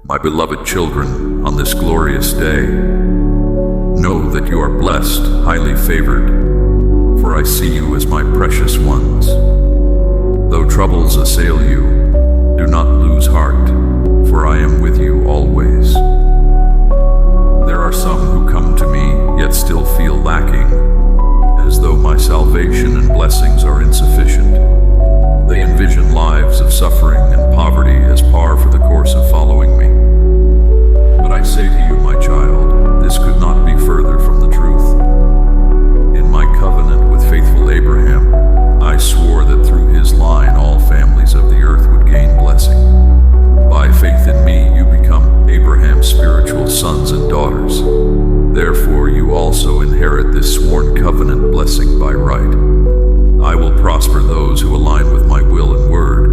My beloved children, on this glorious day, know that you are blessed, highly favored, for I see you as my precious ones. Though troubles assail you, do not lose heart, for I am with you always. There are some who come to me, yet still feel lacking, as though my salvation and blessings are insufficient. They envision lives of suffering and poverty as par for the course of following me. But I say to you, my child, this could not be further from the truth. In my covenant with faithful Abraham, I swore that through his line all families of the earth would gain blessing. By faith in me, you become Abraham's spiritual sons and daughters. Therefore, you also inherit this sworn covenant blessing by right. I will prosper those who align with my will and word,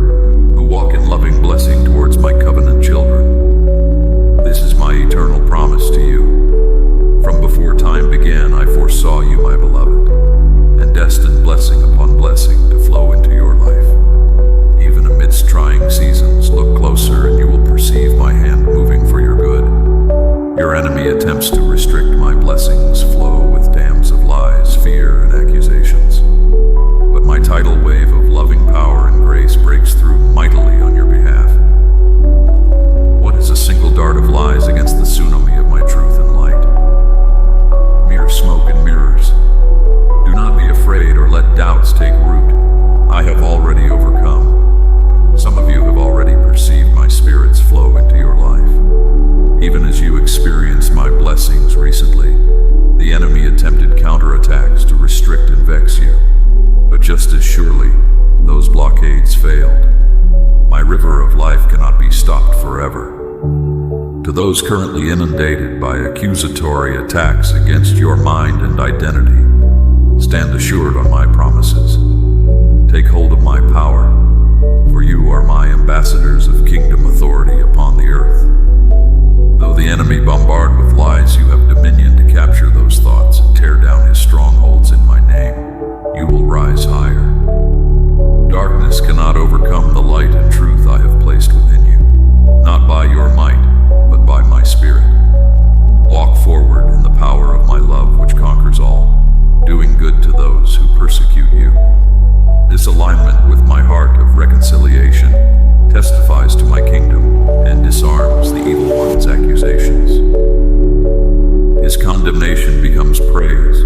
who walk in loving blessing towards my covenant children. This is my eternal promise to you. From before time began, I foresaw you, my beloved, and destined blessing upon blessing to flow into your life. Even amidst trying seasons, look closer and you will perceive my hand moving for your good. Your enemy attempts to restrict my blessings flow with dams of lies, fear, and accusations. But my tidal wave of loving power and grace breaks through mightily on your behalf. What is a single dart of lies against the tsunami of my truth and light? Mere smoke and mirrors. Do not be afraid or let doubts take root. I have already overcome. Some of you have already perceived my spirit's flow into your life. Even as you experienced my blessings recently, the enemy attempted counterattacks to restrict and vex you. But just as surely, those blockades failed. My river of life cannot be stopped forever. To those currently inundated by accusatory attacks against your mind and identity, stand assured on my promises. Take hold of my power, for you are my ambassadors of kingdom authority upon the earth. Though the enemy bombard with lies, you have dominion to capture those thoughts and tear down his strongholds in my name. You will rise higher. Darkness cannot overcome the light and truth I have placed within you, not by your might, but by my spirit. Walk forward in the power of my love which conquers all, doing good to those who persecute you. This alignment with my heart of reconciliation testifies to my kingdom and disarms the evil one's accusations. His condemnation becomes praise,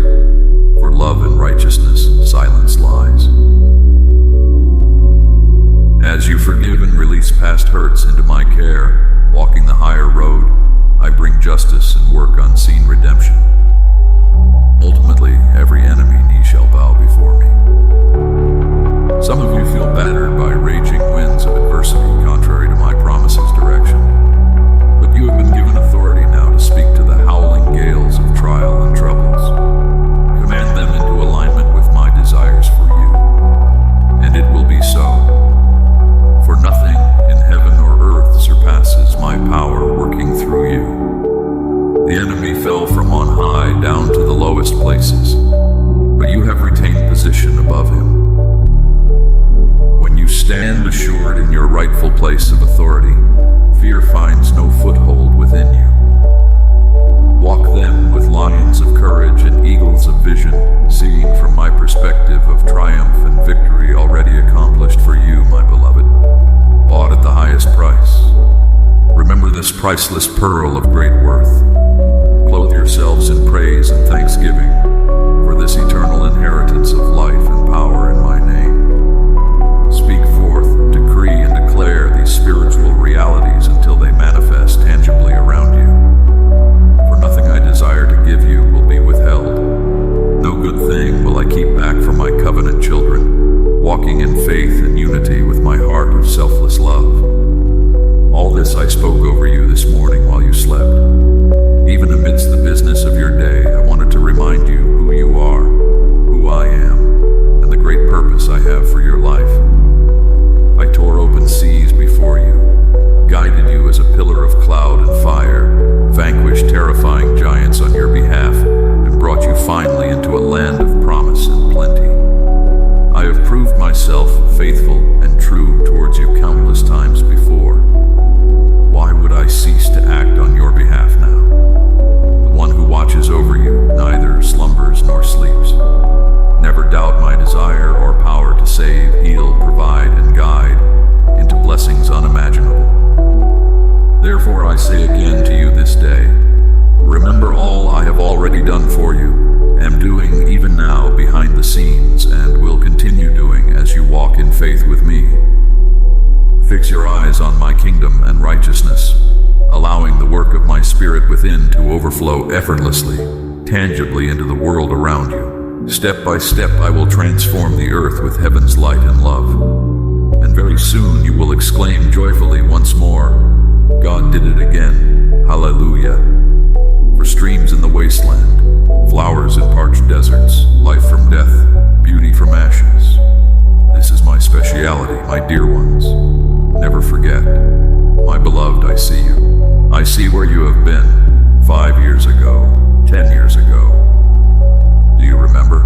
for love and righteousness silence lies. As you forgive and release past hurts into my care, walking the higher road, I bring justice and work unseen redemption. Ultimately, every enemy knee shall bow before me. Some of you feel battered by raging winds of adversity contrary to my promises' direction. But you have been given authority now to speak to the howling gales of trial and troubles. Command them into alignment with my desires for you. And it will be so. For nothing in heaven or earth surpasses my power working through you. The enemy fell from on high down to the lowest places, but you have retained position above him. When you stand assured in your rightful place of authority, fear finds no foothold within you. Walk then with lions of courage and eagles of vision, seeing from my perspective of triumph and victory already accomplished for you, my beloved, bought at the highest price. Remember this priceless pearl of great worth. Clothe yourselves in praise and thanksgiving for this eternal inheritance of life and power in my name. Speak forth, decree, and declare these spiritual realities until they manifest tangibly around you. For nothing I desire to give you will be withheld. No good thing will I keep back from my covenant children, walking in faith and unity with my heart of selfless love. All this I spoke over you this morning while you slept. Even amidst the business of your day, I wanted to remind you who you are. Therefore I say again to you this day, remember all I have already done for you, am doing even now behind the scenes, and will continue doing as you walk in faith with me. Fix your eyes on my kingdom and righteousness, allowing the work of my Spirit within to overflow effortlessly, tangibly into the world around you. Step by step I will transform the earth with heaven's light and love. And very soon you will exclaim joyfully once more, God did it again, hallelujah. For streams in the wasteland, flowers in parched deserts, life from death, beauty from ashes. This is my speciality, my dear ones. Never forget, my beloved, I see you. I see where you have been 5 years ago, 10 years ago. Do you remember?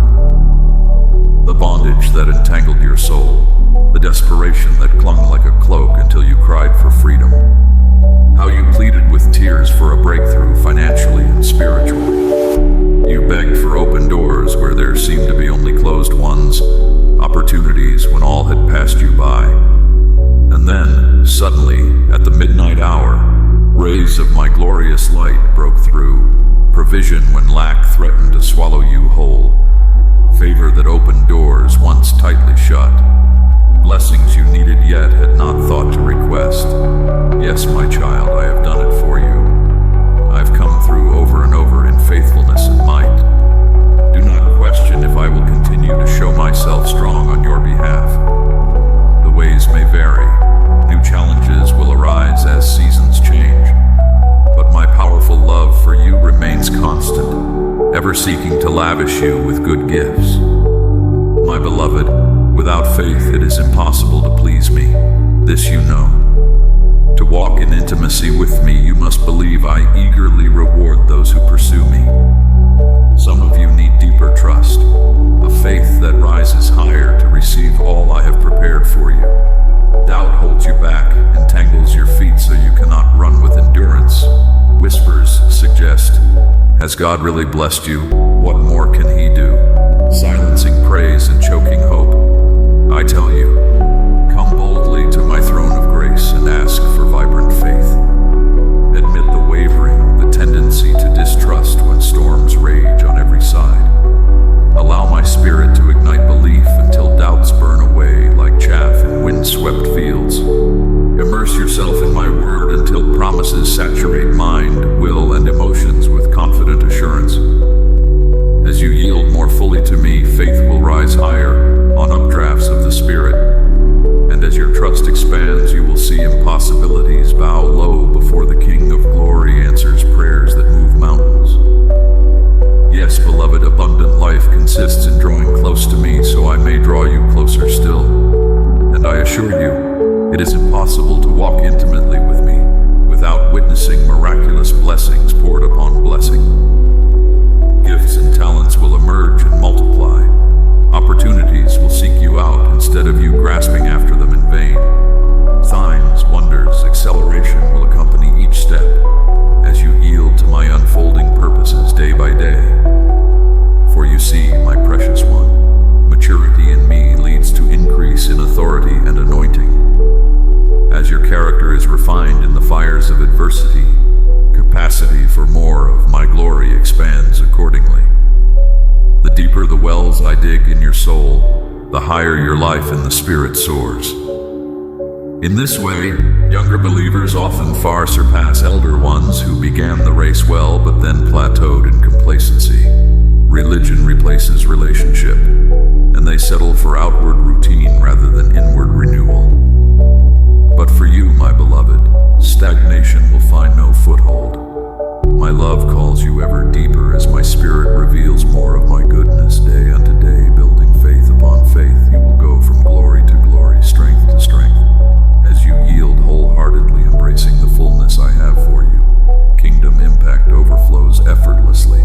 The bondage that entangled your soul, the desperation that clung like a cloak until you cried for freedom. How you pleaded with tears for a breakthrough financially and spiritually. You begged for open doors where there seemed to be only closed ones, opportunities when all had passed you by. And then, suddenly, at the midnight hour, rays of my glorious light broke through, provision when lack threatened to swallow you whole, favor that opened doors once tightly shut, blessings you needed yet had not thought to request. Yes, my child, I have done it for you. I've come through over and over in faithfulness and might. Do not question if I will continue to show myself strong on your behalf. The ways may vary, new challenges will arise as seasons change, but my powerful love for you remains constant, ever seeking to lavish you with good gifts. My beloved, without faith it is impossible to please me, this you know. To walk in intimacy with me, you must believe I eagerly reward those who pursue me. Some of you need deeper trust, a faith that rises higher to receive all I have prepared for you. Doubt holds you back, entangles your feet so you cannot run with endurance. Whispers suggest, has God really blessed you? What more can he do? Silencing praise and choking hope. I tell you, come boldly to my throne of grace and ask for vibrant faith. Admit the wavering, the tendency to distrust when storms rage on every side. Allow my Spirit to ignite belief until doubts burn away like chaff in wind-swept fields. Immerse yourself in my word until promises saturate mind, will, and emotions with confident assurance. As you yield more fully to me, faith will rise higher on updrafts of the Spirit. And as your trust expands, you will see impossibilities bow low before the King of Glory answers prayers that move mountains. Yes, beloved, abundant life consists in drawing close to me so I may draw you closer still. And I assure you, it is impossible to walk intimately with me without witnessing miraculous blessings poured upon blessing. Gifts and talents will emerge and multiply. Opportunities will seek you out instead of you grasping after them in vain. Signs, wonders, acceleration will accompany each step as you yield to my unfolding purposes day by day. For you see, my precious one, maturity in me leads to increase in authority and anointing. As your character is refined in the fires of adversity, capacity for more of my glory expands accordingly. The deeper the wells I dig in your soul, the higher your life in the Spirit soars. In this way, younger believers often far surpass elder ones who began the race well but then plateaued in complacency. Religion replaces relationship, and they settle for outward routine rather than inward renewal. But for you, my beloved, stagnation will find no foothold. My love calls you ever deeper as my Spirit reveals more of my goodness day unto day, building faith upon faith. You will go from glory to glory, strength to strength, as you yield wholeheartedly, embracing the fullness I have for you. Kingdom impact overflows effortlessly.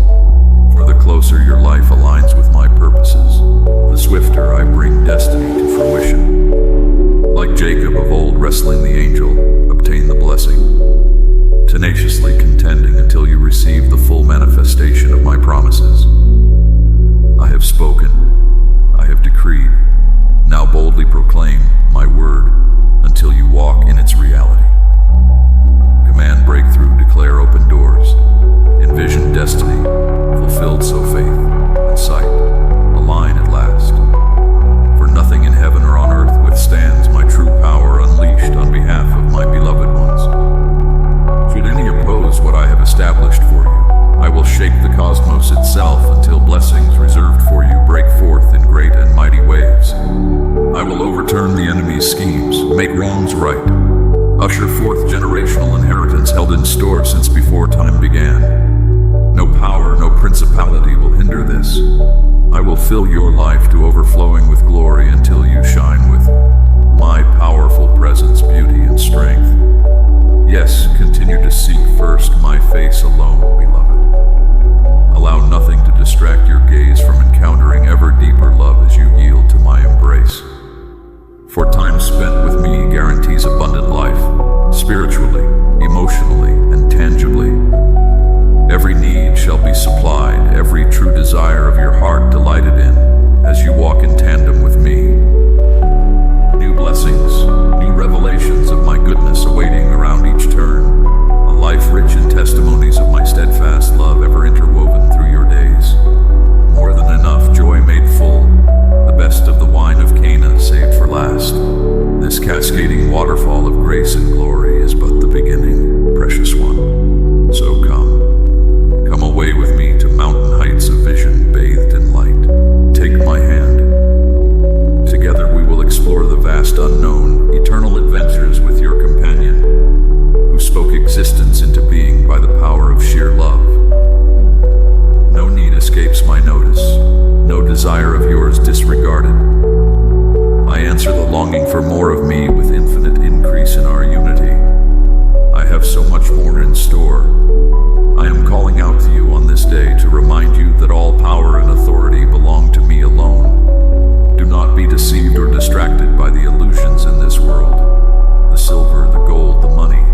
For the closer your life aligns with my purposes, the swifter I bring destiny to fruition. Like Jacob of old wrestling the angel, obtain the blessing, tenaciously contending until you receive the full manifestation of my promises. I have spoken, I have decreed, now boldly proclaim my word until you walk in its reality. Command fill your life to overflowing with glory until you shine with my powerful presence, beauty, and strength. Yes, continue to seek first my face alone, beloved. Allow nothing to distract your gaze from encountering ever deeper love as you yield to my embrace. For time spent with me guarantees abundant life, spiritually, emotionally, and tangibly. Every need shall be supplied, every true desire of your heart delighted in, as you walk in tandem with me. New blessings, new revelations of my goodness awaiting around each turn, a life rich in testimonies of my steadfast love ever interwoven through your days. More than enough, joy made full, the best of the wine of Cana saved for last. This cascading waterfall of grace and glory is but the beginning, precious one. So come away with me to mountain heights of vision bathed in light. Take my hand. Together we will explore the vast unknown, eternal adventures with your companion, who spoke existence into being by the power of sheer love. No need escapes my notice, no desire of yours disregarded. I answer the longing for more of me with infinite increase in our unity. I have so much more in store. I am calling out to you on this day to remind you that all power and authority belong to me alone. Do not be deceived or distracted by the illusions in this world. The silver, the gold, the money,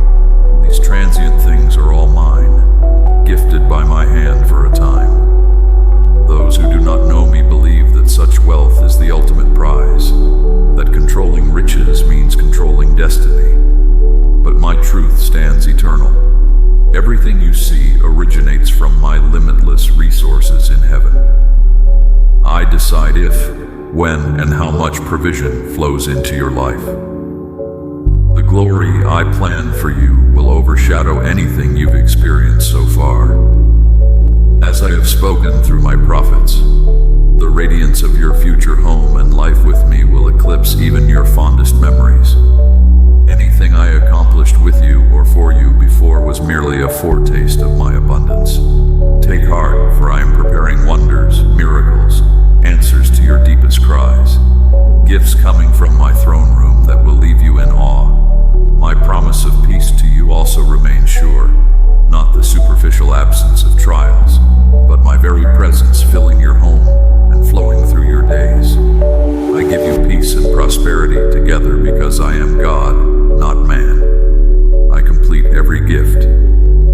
these transient things are all mine, gifted by my hand for a time. Those who do not know me believe that such wealth is the ultimate prize, that controlling riches means controlling destiny. But my truth stands eternal. Everything you see originates from my limitless resources in heaven. I decide if, when, and how much provision flows into your life. The glory I plan for you will overshadow anything you've experienced so far. As I have spoken through my prophets, the radiance of your future home and life with me will eclipse even your fondest memories. Anything I accomplished with you or for you before was merely a foretaste of my abundance. Take heart, for I am preparing wonders, miracles, answers to your deepest cries, gifts coming from my throne room that will leave you in awe. My promise of peace to you also remains sure, not the superficial absence of trials, but my very presence filling your home and flowing through your days. I give you peace and prosperity together because I am God, not man. I complete every gift,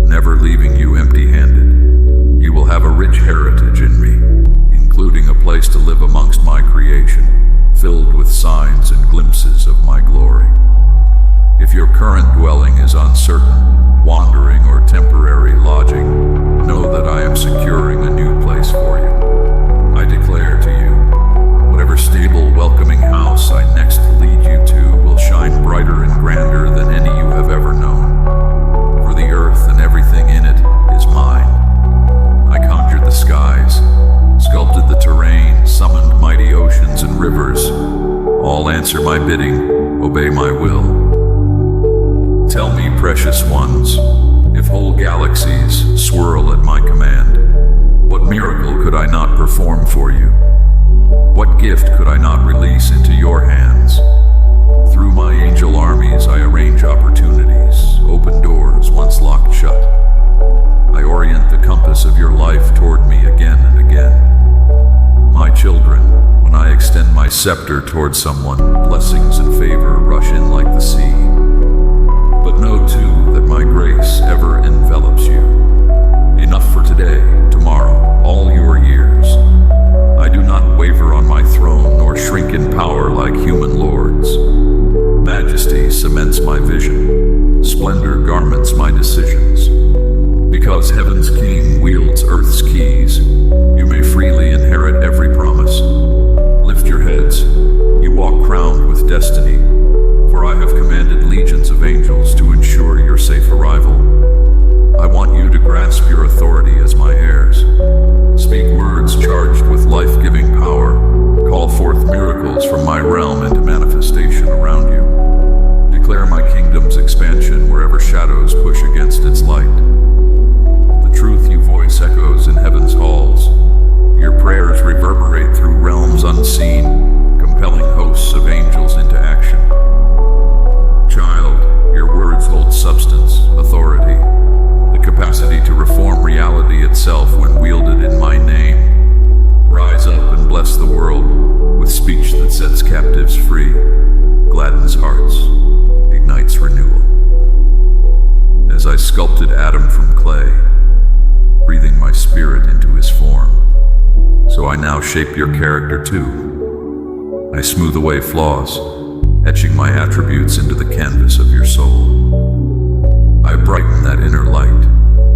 never leaving you empty-handed. You will have a rich heritage in me, including a place to live amongst my creation, filled with signs and glimpses of my glory. If your current dwelling is uncertain, wandering, or temporary lodging, know that I am securing a new place for you. I declare to you, whatever stable, welcoming house I next lead you to will shine brighter and grander than any you have ever known. For the earth and everything in it is mine. I conjured the skies, sculpted the terrain, summoned mighty oceans and rivers. All answer my bidding, obey my will. Tell me, precious ones, if whole galaxies swirl at my command, what miracle could I not perform for you? What gift could I not release into your hands? Through my angel armies I arrange opportunities, open doors once locked shut. I orient the compass of your life toward me again and again. My children, when I extend my scepter toward someone, blessings and favor rush in like the sea. But know too that my grace ever envelops you. Enough for today, tomorrow, all your years. I do not waver on my throne nor shrink in power like human lords. Majesty cements my vision, splendor garments my decisions. Because heaven's king wields earth's keys, you may freely inherit every promise. Lift your heads, you walk crowned with destiny, for I have commanded legions of angels to ensure your safe arrival. I want you to grasp your authority as my heirs. Speak words charged with life-giving power. Call forth miracles from my realm into manifestation around you. Declare my kingdom's expansion wherever shadows push against its light. The truth you voice echoes in heaven's halls. Your prayers reverberate through as I sculpted Adam from clay, breathing my spirit into his form. So I now shape your character too. I smooth away flaws, etching my attributes into the canvas of your soul. I brighten that inner light,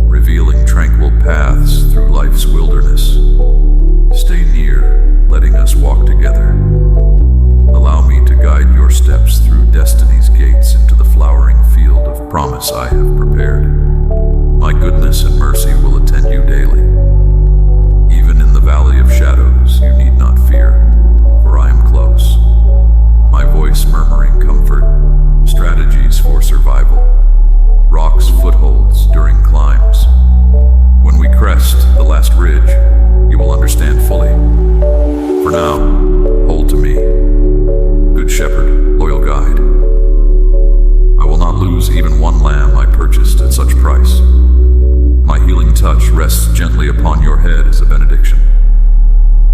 revealing tranquil paths through life's wilderness. Stay near, letting us walk together. Allow me to guide your steps through destiny's gates into the flowering field of promise I have prepared. My goodness and mercy will attend you daily. Even in the valley of shadows, you need not fear, for I am close. My voice murmuring comfort, strategies for survival, rocks footholds during climbs. When we crest the last ridge, you will understand fully. For now, hold to me, good shepherd, loyal guide. I will not lose even one lamb I purchased at such price. My healing touch rests gently upon your head as a benediction.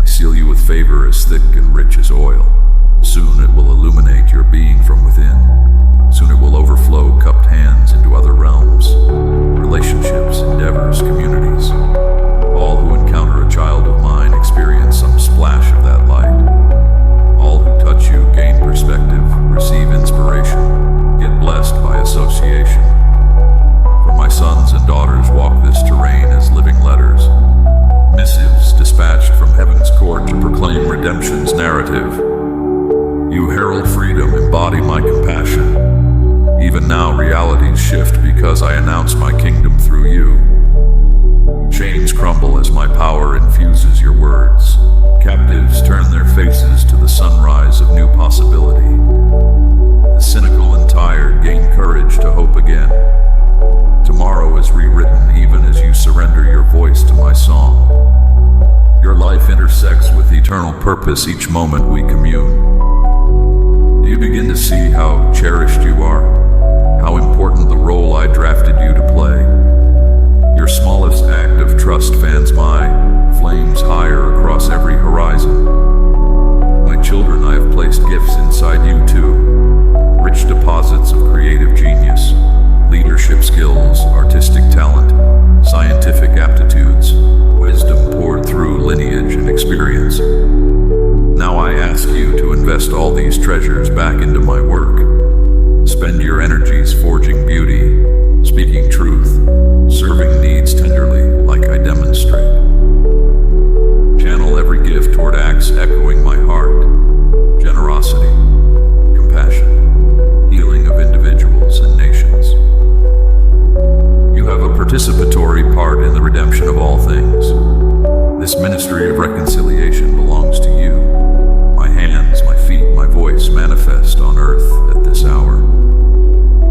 I seal you with favor as thick and rich as oil. Soon it will illuminate your being from within. Soon it will overflow cupped hands into other realms, relationships, endeavors, communities. All who encounter a child of mine experience some splash of that light. All who touch you gain perspective, receive inspiration, get blessed by association. For my sons and daughters walk this terrain as living letters, missives dispatched from heaven's court to proclaim redemption's narrative. You herald freedom, embody my compassion. Even now realities shift because I announce my kingdom through you. Chains crumble as my power infuses your words. Captives turn their faces to the sunrise of new possibility. The cynical and tired gain courage to hope again. Tomorrow is rewritten even as you surrender your voice to my song. Your life intersects with eternal purpose each moment we commune. Do you begin to see how cherished you are? How important the role I drafted you to play? Your smallest act of trust fans my flames higher across every horizon. My children, I have placed gifts inside you too. Rich deposits of creative genius, leadership skills, artistic talent, scientific aptitudes, wisdom poured through lineage and experience. Now I ask you to invest all these treasures back into my work. Spend your energies forging beauty, speaking truth, serving needs tenderly like I demonstrate. Channel every gift toward acts echoing my heart, generosity, compassion, healing of individuals and nations. You have a participatory part in the redemption of all things. This ministry of reconciliation belongs to you. My hands, my feet, my voice manifest on earth at this hour.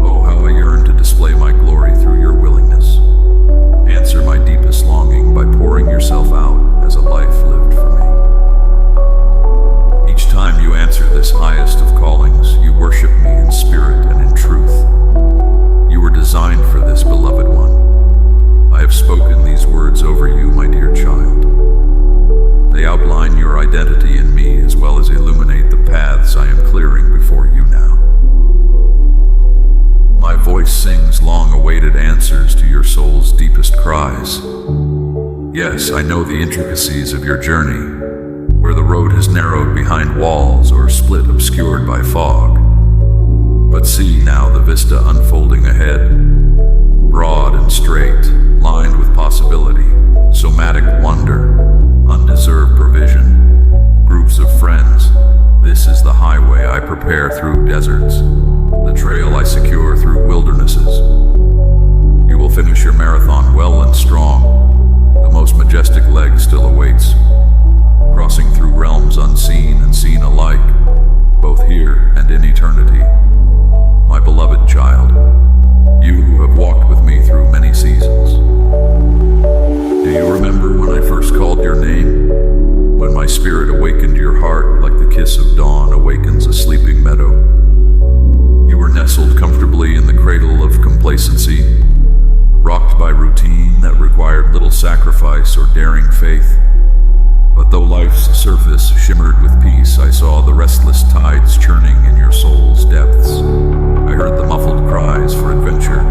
Oh, how I yearn to display my glory through your willingness. Answer my deepest longing by pouring yourself out as a life lived for me. Each time you answer this highest of callings, you worship me in spirit and in truth. You were designed for this, beloved one. I have spoken these words over you, my dear child. They outline your identity in me as well as illuminate the paths I am clearing before you now. My voice sings long-awaited answers to your soul's deepest cries. Yes, I know the intricacies of your journey, where the road has narrowed behind walls or split obscured by fog. But see now the vista unfolding ahead, broad and straight, lined with possibility, somatic wonder, undeserved provision, groups of friends. This is the highway I prepare through deserts, the trail I secure through wildernesses. You will finish your marathon well and strong. The most majestic leg still awaits, crossing through realms unseen and seen alike, both here and in eternity. My beloved child, you who have walked with me through many seasons. Do you remember when I first called your name? When my spirit awakened your heart like the kiss of dawn awakens a sleeping meadow? You were nestled comfortably in the cradle of complacency, rocked by routine that required little sacrifice or daring faith. But though life's surface shimmered with peace, I saw the restless tides churning in your soul's depths. I heard the muffled cries for adventure,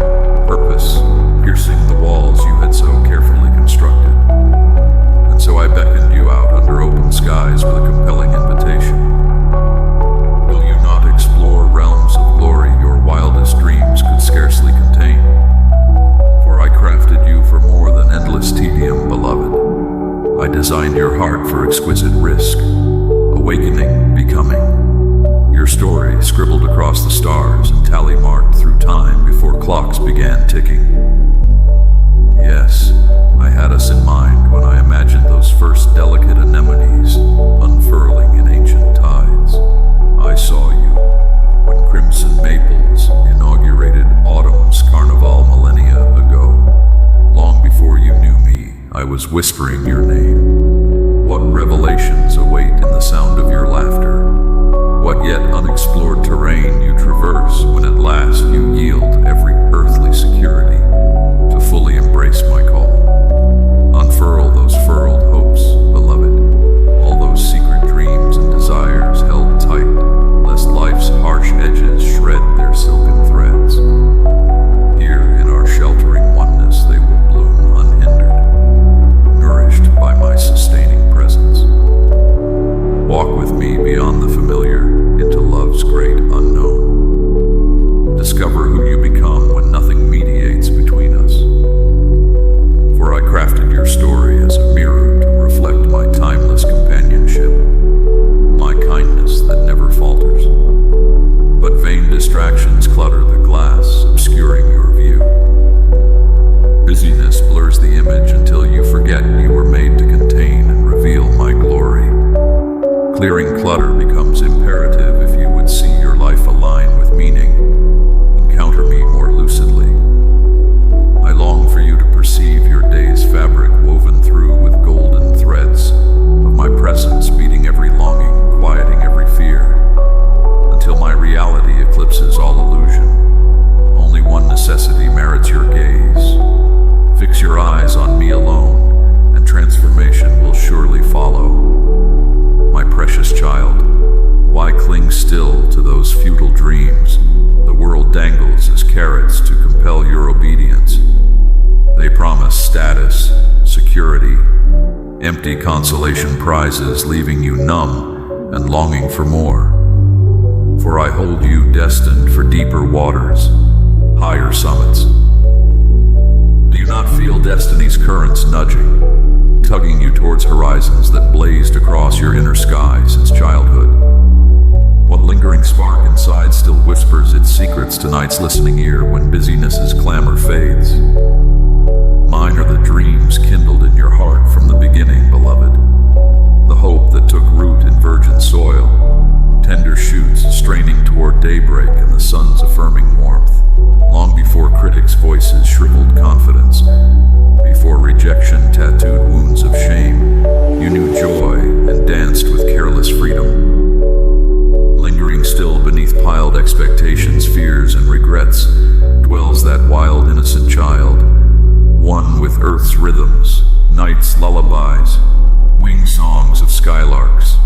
purpose, voice, piercing the walls you had so carefully constructed. And so I beckoned you out under open skies with a compelling invitation. Will you not explore realms of glory your wildest dreams could scarcely contain? For I crafted you for more than endless tedium, beloved. I designed your heart for exquisite risk, awakening, becoming. Your story scribbled across the stars and tally-marked through time before clocks began ticking. Yes, I had us in mind when I imagined those first delicate anemones unfurling in ancient tides. I saw you when crimson maples inaugurated autumn's carnival millennia ago. Long before you knew me, I was whispering your name. What revelations await in the sound of your laughter? What yet unexplored terrain you traverse when at last you yield every earthly security to fully embrace my call? Unfurl those furled hopes, beloved, all those secret dreams and desires held tight, lest life's harsh edges shred their silken threads. Here in our sheltering oneness they will bloom unhindered, nourished by my sustaining presence. Walk with me beyond the familiar into love's great unknown. Discover who you become when nothing mediates between us. For I crafted your story as a mirror to reflect my timeless companionship, my kindness that never falters. But vain distractions clutter the glass, obscuring your view. Busyness blurs the image until you forget you were made to contain and reveal my glory. Clearing clutter becomes imperative if you would see your life align with meaning, encounter me more lucidly. I long for you to perceive your day's fabric woven through with golden threads of my presence, beating every longing, quieting every fear, until my reality eclipses all illusion. Only one necessity merits your gaze. Fix your eyes on me alone, and transformation will surely follow. My precious child, why cling still to those futile dreams the world dangles as carrots to compel your obedience? They promise status, security, empty consolation prizes, leaving you numb and longing for more. For I hold you destined for deeper waters, higher summits. Do you not feel destiny's currents nudging, tugging you towards horizons that blazed across your inner sky since childhood? What lingering spark inside still whispers its secrets to night's listening ear when busyness's clamor fades? Mine are the dreams kindled in your heart from the beginning, beloved. The hope that took root in virgin soil, tender shoots straining toward daybreak and the sun's affirming warmth. Long before critics' voices shriveled confidence, before rejection tattooed wounds of shame, you knew joy and danced with careless freedom. Lingering still beneath piled expectations, fears, and regrets, dwells that wild, innocent child, one with earth's rhythms, night's lullabies, wing songs of skylarks,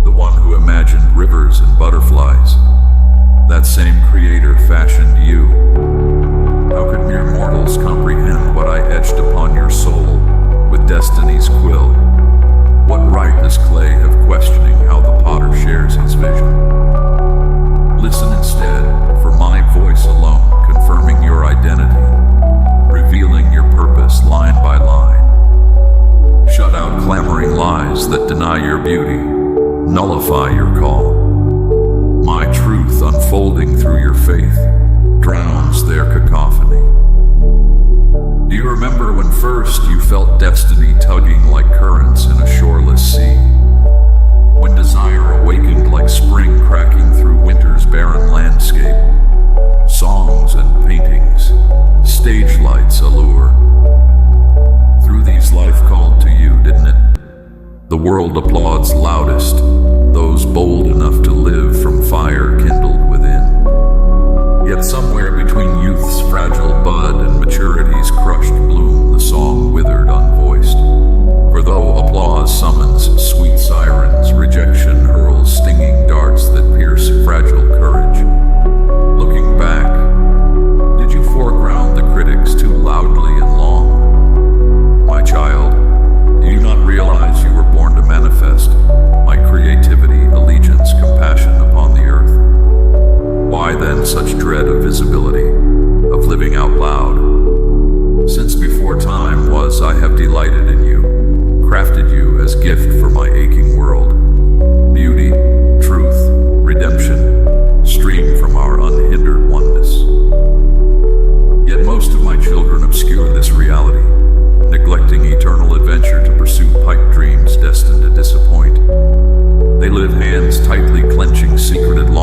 the one who imagined rivers and butterflies. That same creator fashioned you. How could mere mortals comprehend what I etched upon your soul with destiny's quill? What right does clay have questioning how the potter shares his vision? Listen instead, for my voice alone confirming your identity, revealing your purpose line by line. Shut out clamoring lies that deny your beauty, nullify your call. My truth unfolding through your faith drowns their cacophony. Do you remember when first you felt destiny tugging like currents in a shoreless sea? When desire awakened like spring cracking through winter's barren landscape? Songs and paintings, stage lights allure. Through these life called to you, didn't it? The world applauds loudest those bold enough to live from fire kindled within. Yet somewhere between youth's fragile bud and maturity's crushed bloom, the song withered unvoiced. For though applause summons sweet sirens, rejection hurls stinging darts that pierce fragile courage. Looking back, did you foreground the critics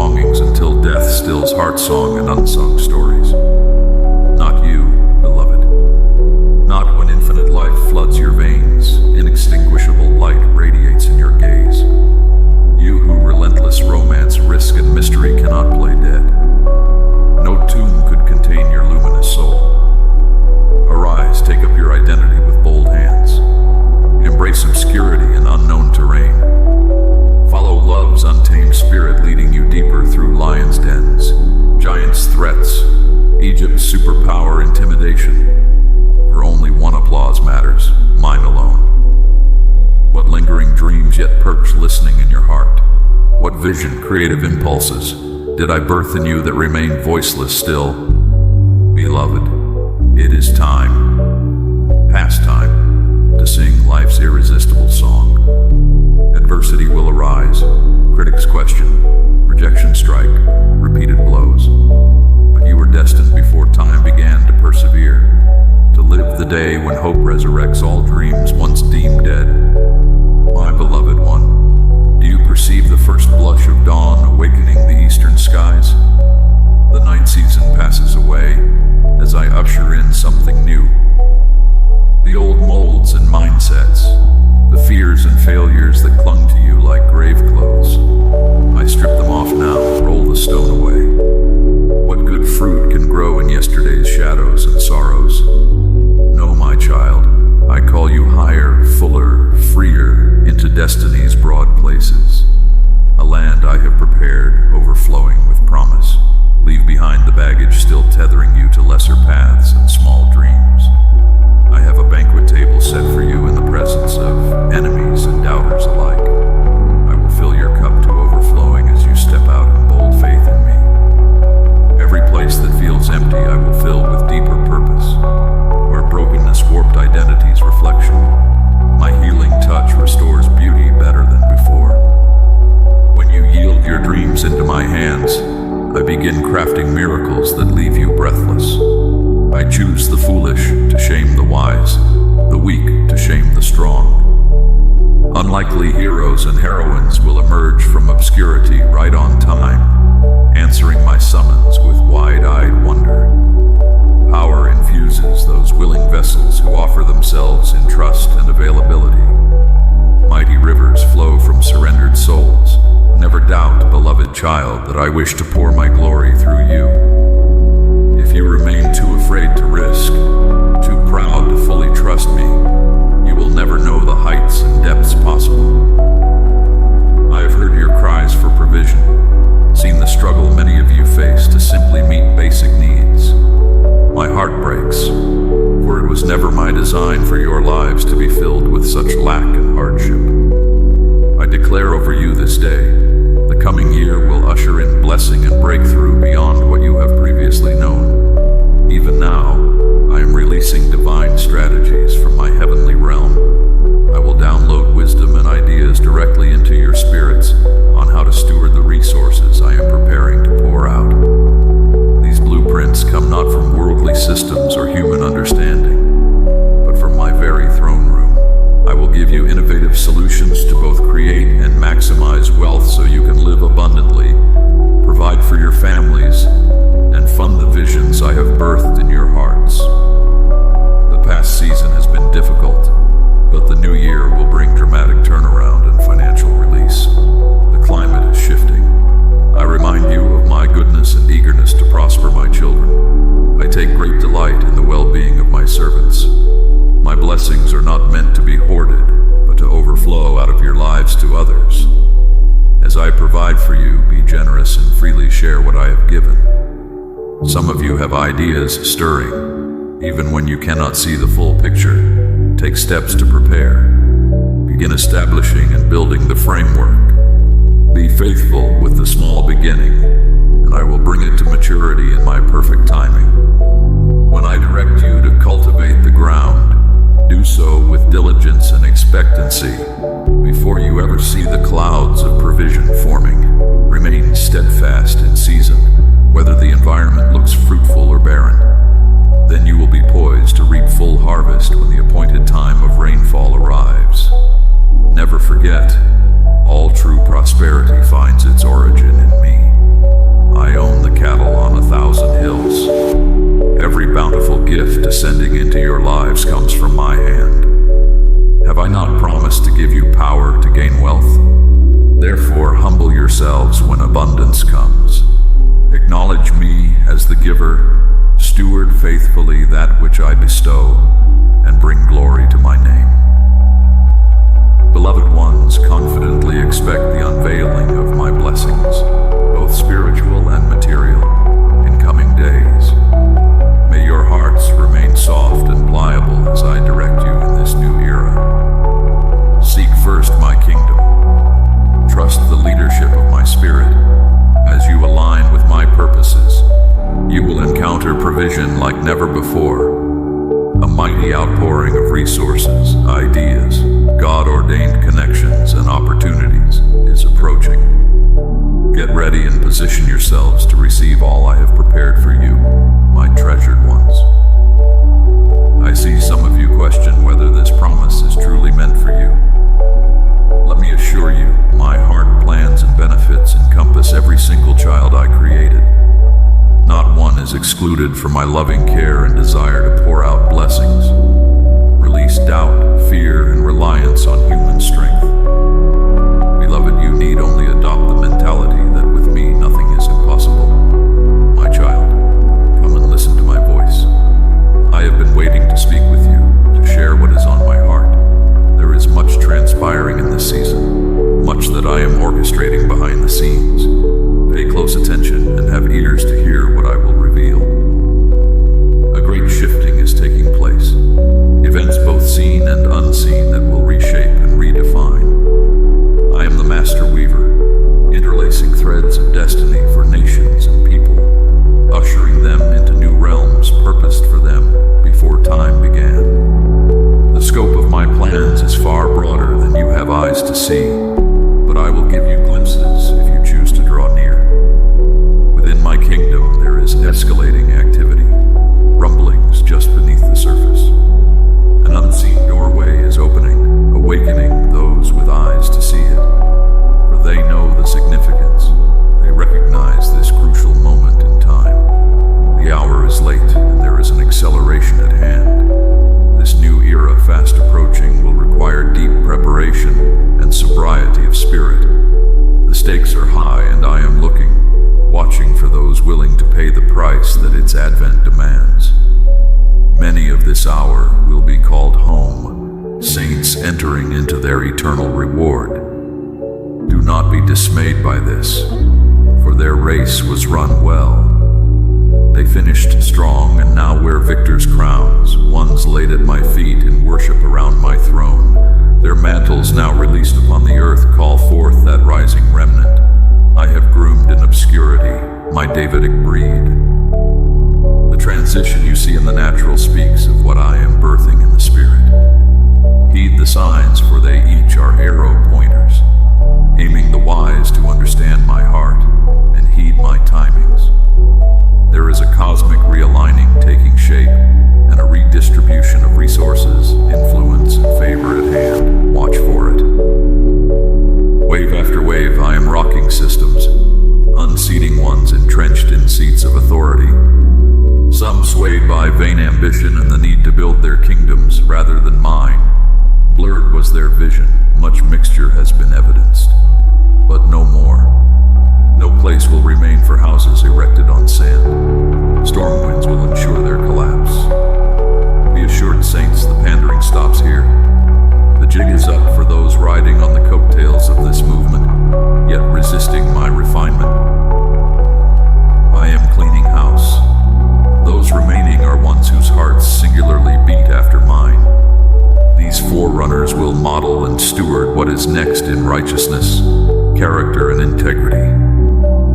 longings until death stills heart song and unsung stories. Not you, beloved. Not when infinite life floods your veins, inextinguishable light radiates in your gaze. You who relentless romance, risk, and mystery cannot play dead. No tomb could contain your luminous soul. Arise, take up your identity with bold hands. Embrace obscurity and unknown terrain. Follow love's untamed spirit leading you deeper through lions' dens, giants' threats, Egypt's superpower intimidation. For only one applause matters, mine alone. What lingering dreams yet perch listening in your heart? What vision, creative impulses did I birth in you that remain voiceless still? Beloved, it is time, past time, to sing life's irresistible song. Adversity will arise, critics question, rejection strike, repeated blows. But you were destined before time began to persevere, to live the day when hope resurrects all dreams once deemed dead. My beloved one, do you perceive the first blush of dawn awakening the eastern skies? The night season passes away as I usher in something new. The old molds and mindsets, the fears and failures that clung to you like grave clothes, I strip them off now, roll the stone away. What good fruit can grow in yesterday's shadows and sorrows? No, my child, I call you higher, fuller, freer, into destiny's broad places. A land I have prepared, overflowing with promise. Leave behind the baggage still tethering you to lesser paths and small dreams. I have a banquet table set for you in the presence of enemies and doubters alike. I will fill your cup to overflowing as you step out in bold faith in me. Every place that feels empty I will fill with deeper purpose, where brokenness warped identity's reflection. My healing touch restores beauty better than before. When you yield your dreams into my hands, I begin crafting miracles that leave you breathless. I choose the foolish to shame the wise, the weak to shame the strong. Unlikely heroes and heroines will emerge from obscurity right on time, answering my summons with wide-eyed wonder. Power infuses those willing vessels who offer themselves in trust and availability. Mighty rivers flow from surrendered souls. Never doubt, beloved child, that I wish to pour my glory through you. If you remain too afraid to risk, too proud to fully trust me, you will never know the heights and depths possible. I have heard your cries for provision, seen the struggle many of you face to simply meet basic needs. My heart breaks, for it was never my design for your lives to be filled with such lack and hardship. I declare over you this day, the coming year will usher in blessing and breakthrough beyond what you have previously known. Even now, I am releasing divine strategies from my heavenly realm. I will download wisdom and ideas directly into your spirits on how to steward the resources I am preparing to pour out. These blueprints come not from worldly systems or human understanding, but from my very throne room. I will give you innovative solutions to both create and maximize wealth so you can live abundantly, provide for your families, and fund the visions I have birthed in your hearts. The past season has been difficult, but the new year will bring dramatic turnaround and financial release. The climate is shifting. I remind you of my goodness and eagerness to prosper my children. I take great delight in the well-being of my servants. My blessings are not meant to be hoarded, but to overflow out of your lives to others. As I provide for you, be generous and freely share what I have given. Some of you have ideas stirring. Even when you cannot see the full picture, take steps to prepare. Begin establishing and building the framework. Be faithful with the small beginning, and I will bring it to maturity in my perfect timing. When I direct you to cultivate the ground, do so with diligence and expectancy. Before you ever see the clouds of provision forming, remain steadfast in season, whether the environment looks fruitful or barren. Then you will be poised to reap full harvest when the appointed time of rainfall arrives. Never forget, all true prosperity finds its origin in me. gift ascending into your lives comes from my hand. Have I not promised to give you power to gain wealth? Therefore, humble yourselves when abundance comes. Acknowledge me as the giver, steward faithfully that which I bestow, and bring glory to my name. Beloved ones, confidently expect the unveiling of my blessings, both spiritual and material, in coming days. May your hearts remain soft and pliable as I direct you in this new era. Seek first my kingdom. Trust the leadership of my spirit. As you align with my purposes, you will encounter provision like never before. A mighty outpouring of resources, ideas, God-ordained connections, and opportunities is approaching. Get ready and position yourselves to receive all I have prepared for you, my treasured ones. I see some of you question whether this promise is truly meant for you. Let me assure you, my heart, plans, and benefits encompass every single child I created. Not one is excluded from my loving care and desire to pour out blessings. Release doubt, fear, and reliance on human strength. Beloved, you need only adopt the mentality that with me nothing is impossible. My child, come and listen to my voice. I have been waiting to speak with you, to share what is on my heart. There is much transpiring in this season, much that I am orchestrating behind the scenes. Pay close attention and have ears to hear what I will reveal. A great shifting is taking place. Events both seen and unseen that will reshape and redefine. I am the master weaver, interlacing threads of destiny for nations and people, ushering them into new realms purposed for them before time began. The scope of my plans is far broader than you have eyes to see, but I will give you glimpses if you choose to draw near. Within my kingdom, there is escalating activity, rumblings just beneath the surface. An unseen doorway is opening, awakening those with eyes to see it. For they know the significance. They recognize this crucial moment in time. The hour is late, and there is an acceleration at hand. This new era fast approaching will require deep preparation and sobriety of spirit. The stakes are high, and I am looking, watching for those willing to pay the price that its advent demands. Many of this hour will be called home, saints entering into their eternal reward. Do not be dismayed by this, for their race was run well. They finished strong and now wear victors' crowns, ones laid at my feet in worship around my throne. Their mantles now released upon the earth call forth that rising remnant I have groomed in obscurity, my Davidic breed. The transition you see in the natural speaks of what I am birthing in the spirit. Heed the signs, for they each are arrow pointers, aiming the wise to understand my heart and heed my timings. There is a cosmic realigning taking shape and a redistribution of resources, influence, and favor at hand. Watch for it. Wave after wave, I am rocking systems, unseating ones entrenched in seats of authority. Some swayed by vain ambition and the need to build their kingdoms rather than mine. Blurred was their vision, much mixture has been evidenced. But no more. No place will remain for houses erected on sand. Storm winds will ensure their collapse. Be assured, saints, the pandering stops here. The jig is up for those riding on the coattails of this movement, yet resisting my refinement. I am cleaning house. Those remaining are ones whose hearts singularly beat after mine. These forerunners will model and steward what is next in righteousness, character, and integrity.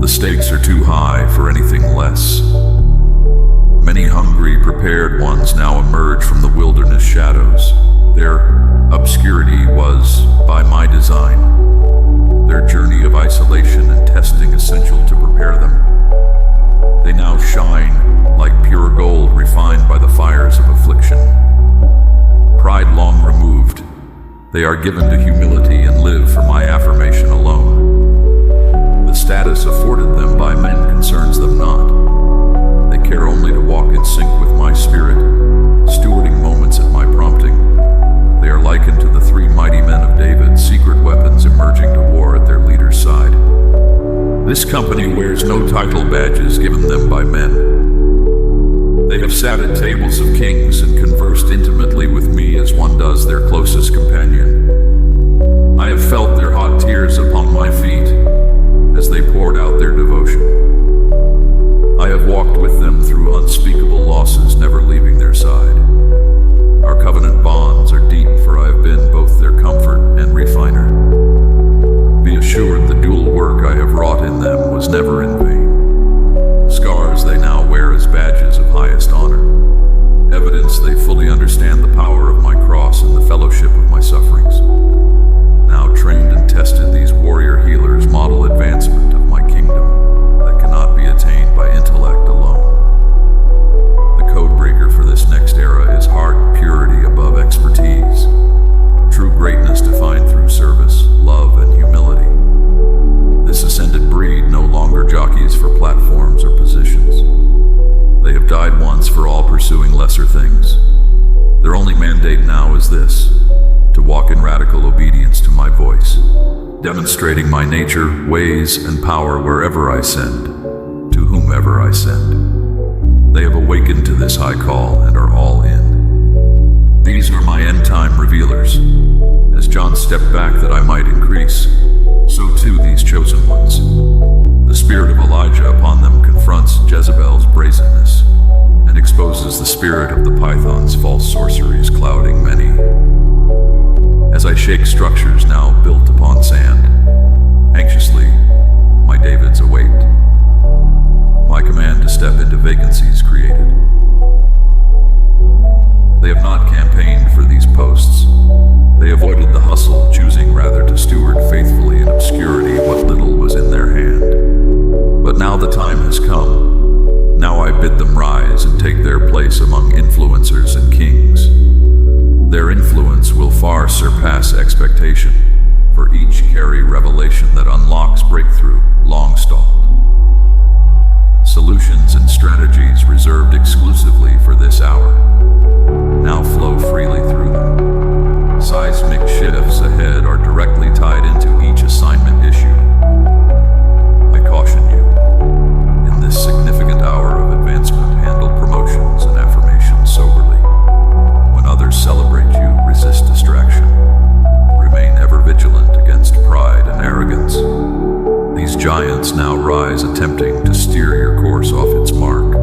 The stakes are too high for anything less. Many hungry, prepared ones now emerge from the wilderness shadows. Their obscurity was by my design. Their journey of isolation and testing essential to prepare them. They now shine like pure gold refined by the fires of affliction. Pride long removed, they are given to humility and live for my affirmation alone. The status afforded them by men concerns them not. They care only to walk in sync with my spirit, stewarding moments at my prompting. They are likened to the three mighty men of David, secret weapons emerging to war at their leader's side. This company wears no title badges given them by men. They have sat at tables of kings and conversed intimately with me as one does their closest companion. I have felt their hot tears upon my feet as they poured out their devotion. I have walked with them through unspeakable losses, never leaving their side. Our covenant bonds are deep, for I have been both their comfort and refiner. Be assured the dual work I have wrought in them was never in vain. Scars they now wear as badges of highest honor, evidence they fully understand the power of my cross and the fellowship of my sufferings. Now trained and tested, these warrior healers model advancement of my kingdom that cannot be attained by intellect alone. The code breaker for this next era is heart purity above expertise, true greatness defined through service, love, and humility. This ascended breed no longer jockeys for platforms or positions. They have died once for all pursuing lesser things. Their only mandate now is this: to walk in radical obedience to my voice, demonstrating my nature, ways, and power wherever I send, to whomever I send. They have awakened to this high call and are all in. These are my end-time revealers. As John stepped back that I might increase, so too these chosen ones. The spirit of Elijah upon them confronts Jezebel's brazenness and exposes the spirit of the python's false sorceries, clouding many. As I shake structures now built upon sand, anxiously my Davids await my command to step into vacancies created. They have not campaigned for these posts. They avoided the hustle, choosing rather to steward faithfully in obscurity what little was in their hand. But now the time has come. Now I bid them rise and take their place among influencers and kings. Their influence will far surpass expectation, for each carry revelation that unlocks breakthrough long stalled. Solutions and strategies reserved exclusively for this hour now flow freely through them. Seismic shifts ahead are directly tied into each assignment issued. I caution you, in this significant hour of advancement, handle promotions and affirmations soberly. When others celebrate you, resist distraction. Remain ever vigilant against pride and arrogance. These giants now rise, attempting to steer your course off its mark.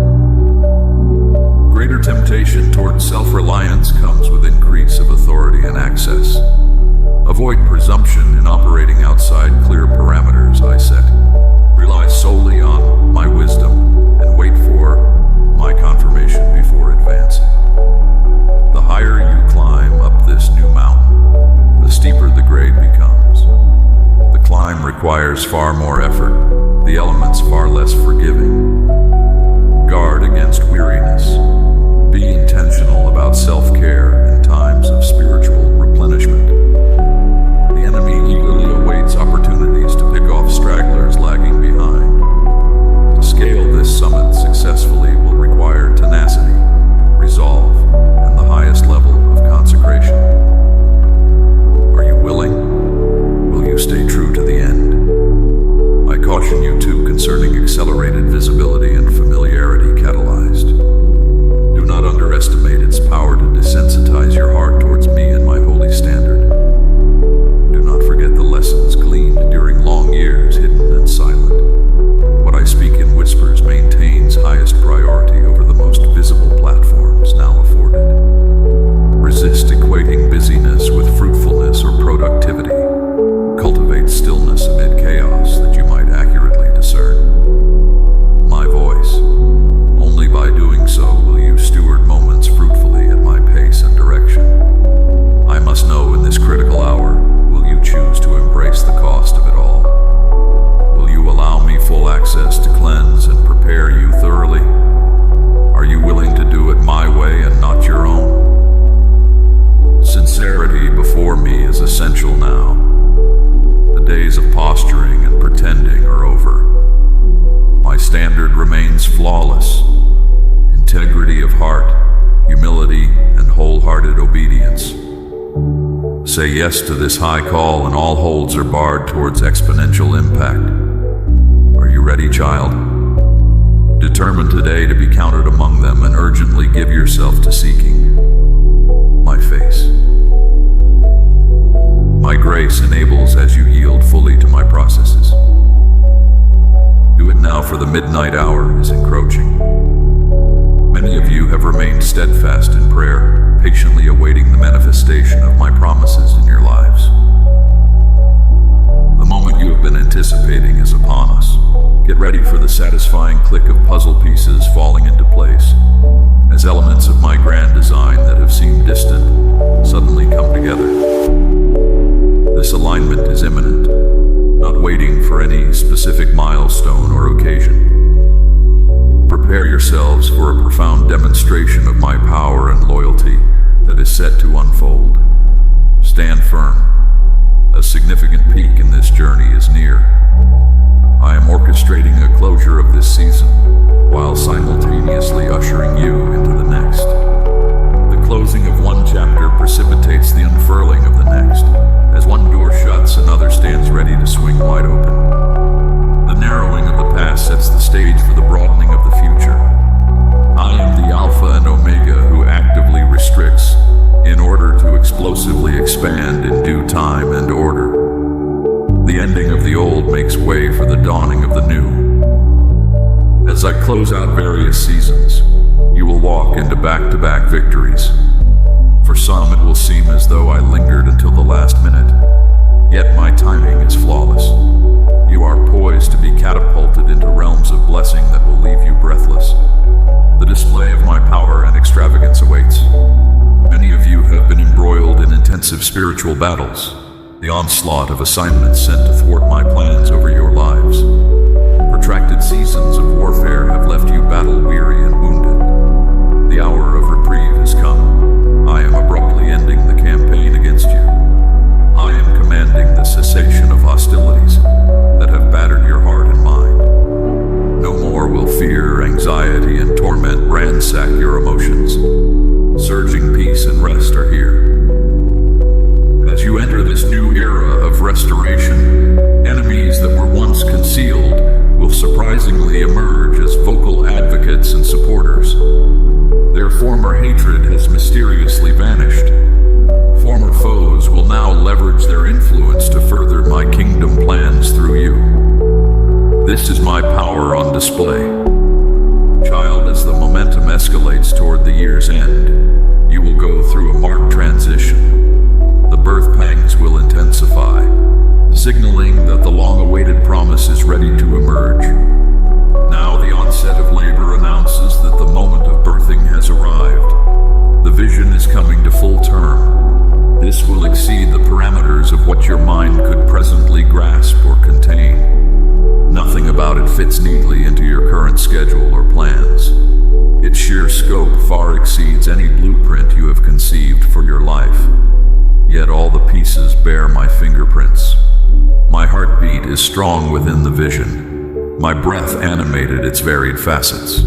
Greater temptation toward self-reliance comes with increase of authority and access. Avoid presumption in operating outside clear parameters I set. Rely solely on my wisdom and wait for my confirmation before advancing. The higher you climb up this new mountain, the steeper the grade becomes. The climb requires far more effort, the elements far less forgiving. Guard against weariness. Be intentional about self-care in times of spiritual replenishment. The enemy eagerly awaits opportunities to pick off stragglers lagging behind. To scale this summit successfully will require tenacity, resolve, and the highest level of consecration. Are you willing? Will you stay true to the end? I caution you too concerning accelerated visibility and familiarity catalyzed. Do not underestimate its power to deceive. Say yes to this high call and all holds are barred towards exponential impact. Are you ready, child? Determine today to be counted among them and urgently give yourself to seeking my face. My grace enables as you yield fully to my processes. Do it now, for the midnight hour is encroaching. Many of you have remained steadfast in prayer, patiently awaiting the manifestation of my promises in your lives. The moment you have been anticipating is upon us. Get ready for the satisfying click of puzzle pieces falling into place, as elements of my grand design that have seemed distant suddenly come together. This alignment is imminent, not waiting for any specific milestone or occasion. Prepare yourselves for a profound demonstration of my power and loyalty that is set to unfold. Stand firm. A significant peak in this journey is near. I am orchestrating a closure of this season, while simultaneously ushering you into the next. The closing of one chapter precipitates the unfurling of the next. As one door shuts, another stands ready to swing wide open. The narrowing of the past sets the stage for the broadening of the future. I am the Alpha and Omega who actively restricts in order to explosively expand in due time and order. The ending of the old makes way for the dawning of the new. As I close out various seasons, you will walk into back-to-back victories. For some, it will seem as though I lingered until the last minute, yet my timing is flawless. You are poised to be catapulted into realms of blessing that will leave you breathless. The display of my power and extravagance awaits. Many of you have been embroiled in intensive spiritual battles, the onslaught of assignments sent to thwart my plans over your lives. Protracted seasons of warfare have left you battle-weary and wounded. The hour of reprieve has come. I am abruptly ending the campaign against you. I am commanding the cessation of hostilities that have battered your heart and mind. No more will fear, anxiety, and torment ransack your emotions. Surging peace and rest are here. As you enter this new era of restoration, enemies that were once concealed will surprisingly emerge as vocal advocates and supporters. Their former hatred has mysteriously vanished. Former foes will now leverage their influence to further my kingdom plans through you. This is my power on display. Child, as the momentum escalates toward the year's end, you will go through a marked transition. The birth pangs will intensify, signaling that the long-awaited promise is ready to emerge. Now the onset of labor announces that the moment of birthing has arrived. The vision is coming to full term. This will exceed the parameters of what your mind could presently grasp or contain. Nothing about it fits neatly into your current schedule or plans. Its sheer scope far exceeds any blueprint you have conceived for your life. Yet all the pieces bear my fingerprints. My heartbeat is strong within the vision. My breath animated its varied facets.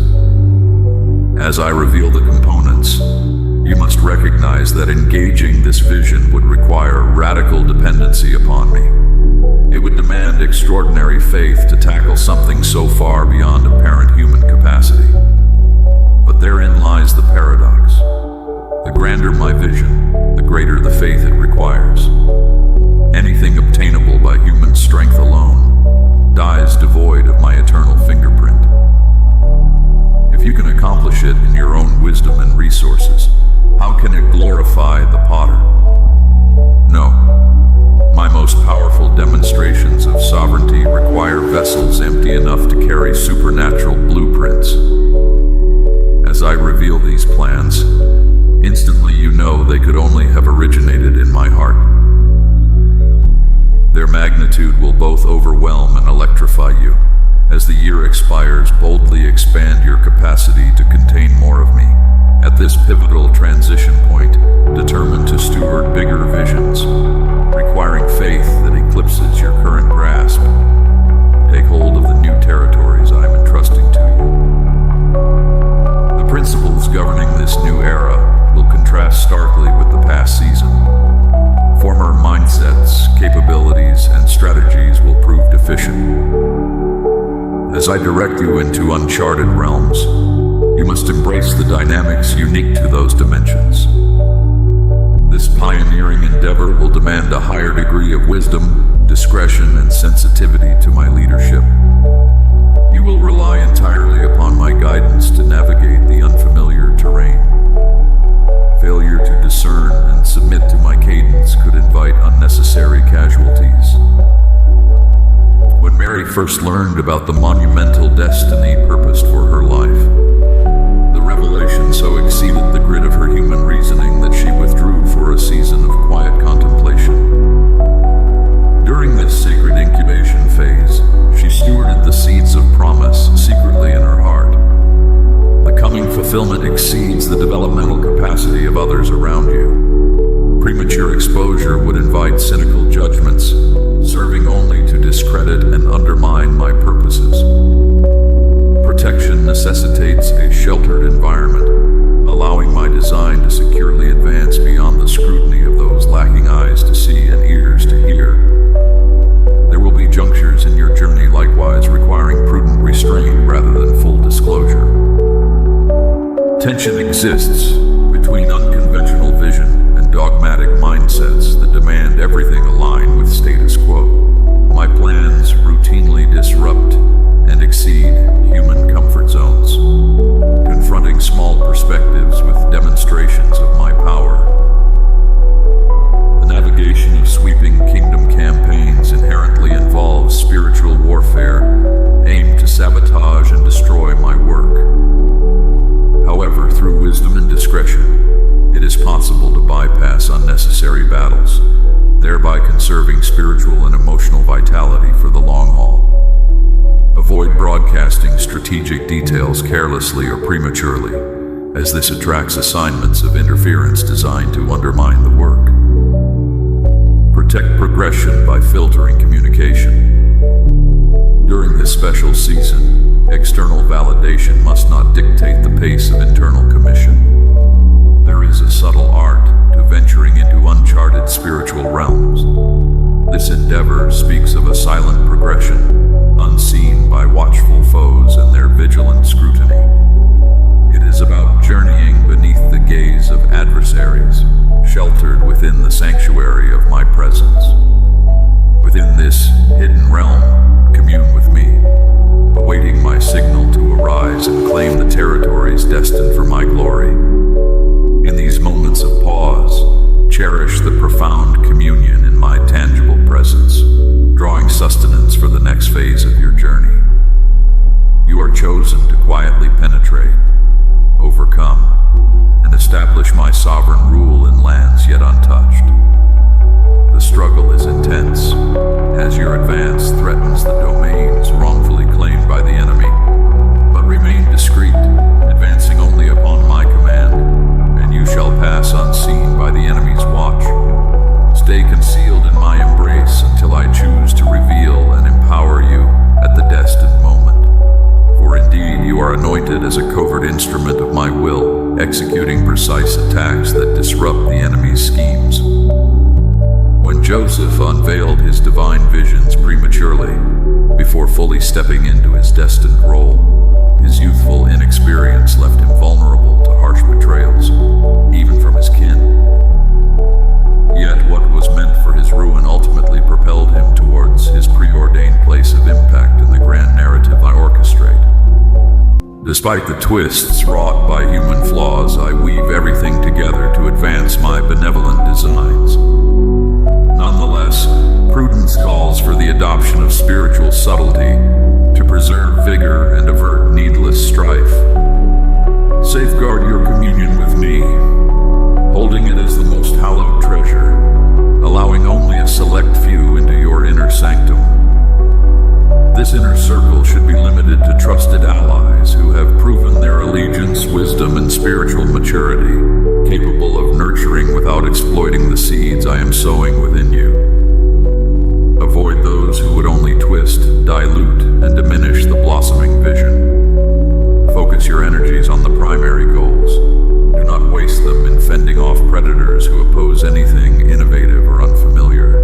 As I reveal the components, you must recognize that engaging this vision would require radical dependency upon me. It would demand extraordinary faith to tackle something so far beyond apparent human capacity. But therein lies the paradox. The grander my vision, the greater the faith it requires. Anything obtainable by human strength alone dies devoid of my eternal fingerprint. If you can accomplish it in your own wisdom and resources, how can it glorify the potter? No. My most powerful demonstrations of sovereignty require vessels empty enough to carry supernatural blueprints. As I reveal these plans, instantly you know they could only have originated in my heart. Their magnitude will both overwhelm and electrify you. As the year expires, boldly expand your capacity to contain more of me. At this pivotal transition point, determined to steward bigger visions, requiring faith that eclipses your current grasp. Take hold of the new territories I am entrusting to you. The principles governing this new era will contrast starkly with the past season. Former as I direct you into uncharted realms, you must embrace the dynamics unique to those dimensions. This pioneering endeavor will demand a higher degree of wisdom, discretion, and sensitivity to my leadership. You will rely entirely upon my guidance to navigate the unfamiliar terrain. Failure to discern and submit to my cadence could invite unnecessary casualties. When Mary first learned about the monumental destiny purposed for her life, the revelation so exceeded the grid of her human reasoning that she withdrew for a season of quiet contemplation. During this sacred incubation phase, she stewarded the seeds of promise secretly in her heart. The coming fulfillment exceeds the developmental capacity of others around you. Premature exposure would invite cynical judgments, serving only to discredit and undermine my purposes. Protection necessitates a sheltered environment, allowing my design to securely advance beyond the scrutiny of those lacking eyes to see and ears to hear. There will be junctures in your journey likewise requiring prudent restraint rather than full disclosure. Tension exists between unconventional vision and dogmatic mindsets that demand everything align with status quo. My plans routinely disrupt and exceed human comfort zones, confronting small perspectives with demonstrations of my power. The navigation of sweeping kingdom campaigns inherently involves spiritual warfare aimed to sabotage and destroy my work. However, through wisdom and discretion, it is possible to bypass unnecessary battles, thereby conserving spiritual and emotional vitality for the long haul. Avoid broadcasting strategic details carelessly or prematurely, as this attracts assignments of interference designed to undermine the work. Protect progression by filtering communication. During this special season, external validation must not dictate the pace of internal commission. There is a subtle art to venturing into uncharted spiritual realms. This endeavor speaks of a silent progression, unseen by watchful foes and their vigilant scrutiny. It is about journeying beneath the gaze of adversaries, sheltered within the sanctuary of my presence. Within this hidden realm, commune with me, awaiting my signal to arise and claim the territories destined for my glory. In these moments of pause, cherish the profound communion in my tangible presence, drawing sustenance for the next phase of your journey. You are chosen to quietly penetrate, overcome, and establish my sovereign rule in lands yet untouched. The struggle is intense, as your advance threatens the domains wrongfully claimed by the enemy. But remain discreet, advancing only upon my command, and you shall pass unseen by the enemy's watch. Stay concealed in my embrace until I choose to reveal and empower you at the destined moment. For indeed you are anointed as a covert instrument of my will, executing precise attacks that disrupt the enemy's schemes. When Joseph unveiled his divine visions prematurely, before fully stepping into his destined role, his youthful inexperience left him vulnerable to harsh betrayals, even from his kin. Yet what was meant for his ruin ultimately propelled him towards his preordained place of impact in the grand narrative I orchestrate. Despite the twists wrought by human flaws, I weave everything together to advance my benevolent designs. Nonetheless, prudence calls for the adoption of spiritual subtlety to preserve vigor and avert needless strife. Safeguard your communion with me, holding it as the most hallowed treasure, allowing only a select few into your inner sanctum. This inner circle should be limited to trusted allies who have proven their allegiance, wisdom, and spiritual maturity, capable of nurturing without exploiting the seeds I am sowing within you. Avoid those who would only twist, dilute, and diminish the blossoming vision. Focus your energies on the primary goals. Do not waste them in fending off predators who oppose anything innovative or unfamiliar.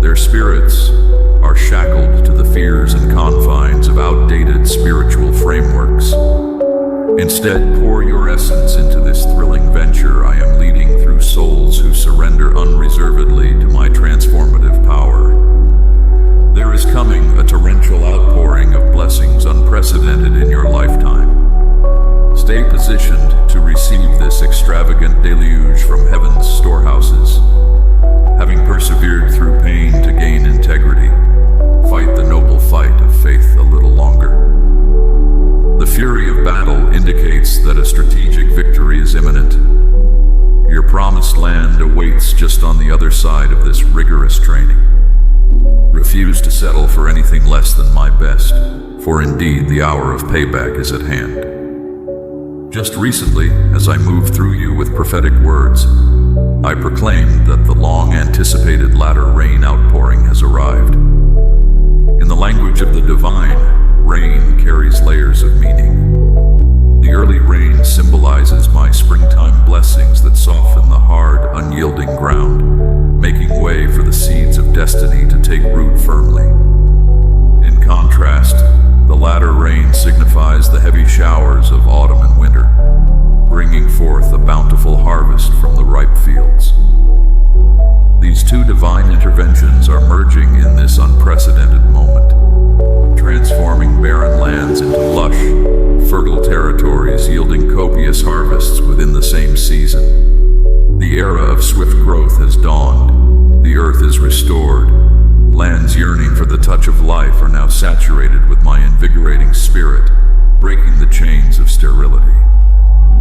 Their spirits are shackled to the fears and confines deluge from heaven's storehouses. Having persevered through pain to gain integrity, fight the noble fight of faith a little longer. The fury of battle indicates that a strategic victory is imminent. Your promised land awaits just on the other side of this rigorous training. Refuse to settle for anything less than my best, for indeed the hour of payback is at hand. Just recently, as I moved through you with prophetic words, I proclaimed that the long-anticipated latter rain outpouring has arrived. In the language of the divine, rain carries layers of meaning. The early rain symbolizes my springtime blessings that soften the hard, unyielding ground, making way for the seeds of destiny to take root firmly. In contrast, the latter rain signifies the heavy showers of autumn and winter, bringing forth a bountiful harvest from the ripe fields. These two divine interventions are merging in this unprecedented moment, transforming barren lands into lush, fertile territories yielding copious harvests within the same season. The era of swift growth has dawned, the earth is restored, lands yearning for the touch of life are now saturated with my invigorating spirit, breaking the chains of sterility.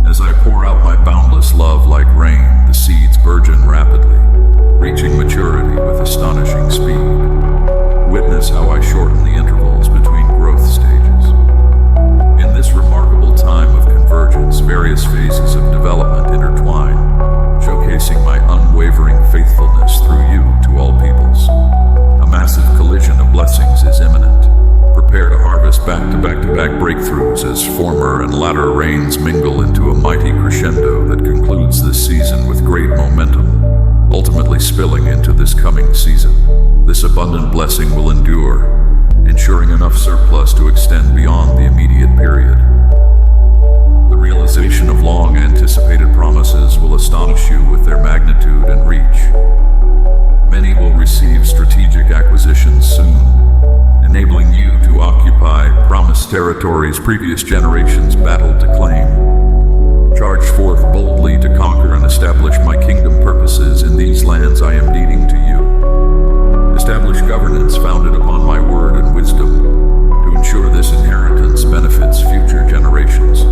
As I pour out my boundless love like rain, the seeds burgeon rapidly, reaching maturity with astonishing speed. Witness how I shorten the intervals between growth stages. In this remarkable time of convergence, various phases of development intertwine, showcasing my unwavering faithfulness through you to all peoples. A massive collision of blessings is imminent. Prepare to harvest back-to-back-to-back breakthroughs as former and latter rains mingle into a mighty crescendo that concludes this season with great momentum, ultimately spilling into this coming season. This abundant blessing will endure, ensuring enough surplus to extend beyond the immediate period. The realization of long-anticipated promises will astonish you with their magnitude and reach. Many will receive strategic acquisitions soon, enabling you to occupy promised territories previous generations battled to claim. Charge forth boldly to conquer and establish my kingdom purposes in these lands I am deeding to you. Establish governance founded upon my word and wisdom to ensure this inheritance benefits future generations.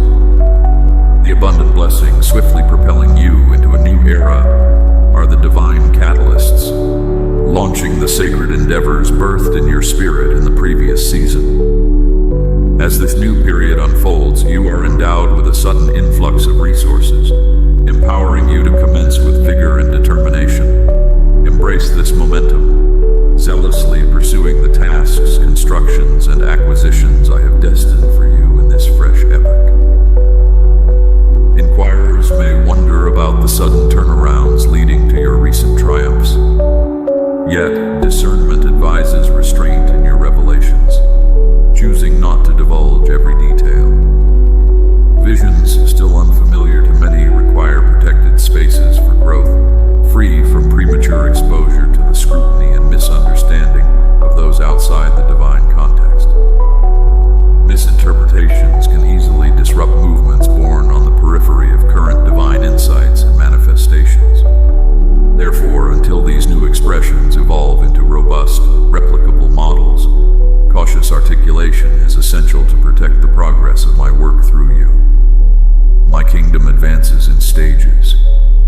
The abundant blessings swiftly propelling you into a new era are the divine catalysts, launching the sacred endeavors birthed in your spirit in the previous season. As this new period unfolds, you are endowed with a sudden influx of resources, empowering you to commence with vigor and determination. Embrace this momentum, zealously pursuing the tasks, constructions, and acquisitions I have destined for you in this fresh epoch. Inquirers may wonder about the sudden turnarounds leading to your recent triumphs. Yet, discernment advises restraint in your revelations, choosing not to divulge every detail. Visions still unfamiliar to many require protected spaces for growth, free from premature exposure to the scrutiny and misunderstanding of those outside the divine context. Misinterpretations can easily disrupt movements born on the periphery of current divine insights and manifestations. Therefore, until these new expressions evolve into robust, replicable models, cautious articulation is essential to protect the progress of my work through you. My kingdom advances in stages,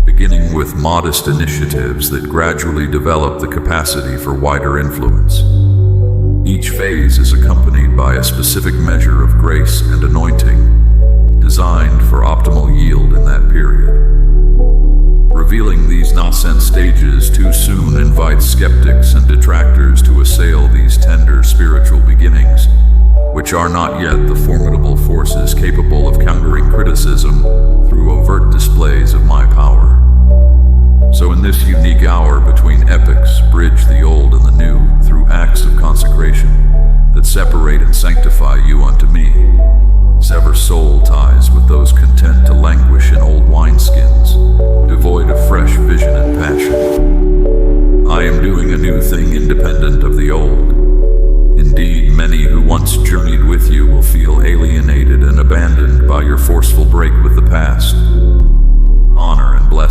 beginning with modest initiatives that gradually develop the capacity for wider influence. Each phase is accompanied by a specific measure of grace and anointing, designed for optimal yield in that period. Revealing these nascent stages too soon invites skeptics and detractors to assail these tender spiritual beginnings, which are not yet the formidable forces capable of countering criticism through overt displays of my power. So in this unique hour between epochs, bridge the old and the new through acts of consecration that separate and sanctify you unto me. Sever soul ties with those content to languish in old wineskins, devoid of fresh vision and passion. I am doing a new thing independent of the old. Indeed, many who once journeyed with you will feel alienated and abandoned by your forceful break with the past. Honor and blessing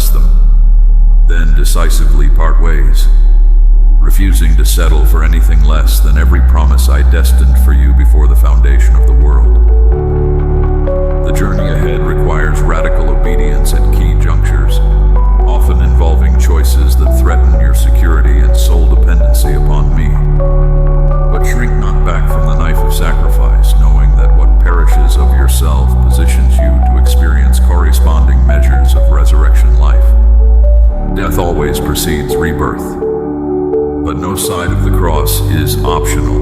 decisively part ways, refusing to settle for anything less than every promise I destined for you before the foundation of the world. The journey ahead requires radical obedience at key junctures, often involving choices that threaten your security and sole dependency upon me. But shrink not back from the knife of sacrifice, knowing that what perishes of yourself positions you to experience corresponding measures of resurrection life. Death always precedes rebirth, but no side of the cross is optional.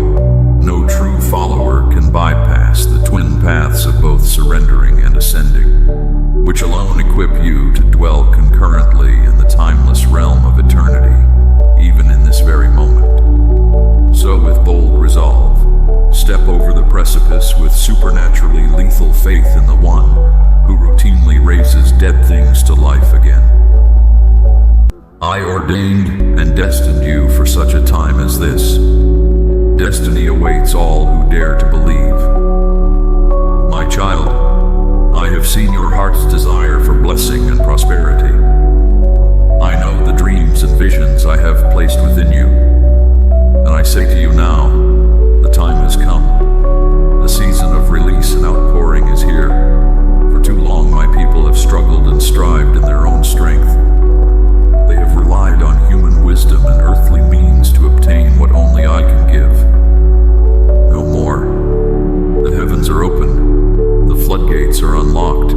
No true follower can bypass the twin paths of both surrendering and ascending, which alone equip you to dwell concurrently in the timeless realm of eternity, even in this very moment. So with bold resolve, step over the precipice with supernaturally lethal faith in the one who routinely raises dead things to life again. I ordained and destined you for such a time as this. Destiny awaits all who dare to believe. My child, I have seen your heart's desire for blessing and prosperity. I know the dreams and visions I have placed within you. And I say to you now, the time has come. The season of release and outpouring is here. For too long my people have struggled and strived in their own strength. They have relied on human wisdom and earthly means to obtain what only I can give. No more. The heavens are open. The floodgates are unlocked.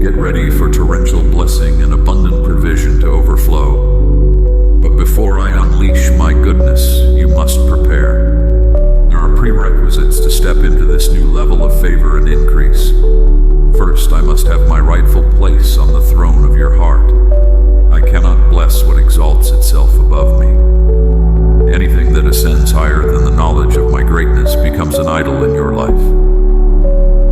Get ready for torrential blessing and abundant provision to overflow. But before I unleash my goodness, you must prepare. There are prerequisites to step into this new level of favor and increase. First, I must have my rightful place on the throne of your heart. I cannot bless what exalts itself above me. Anything that ascends higher than the knowledge of my greatness becomes an idol in your life.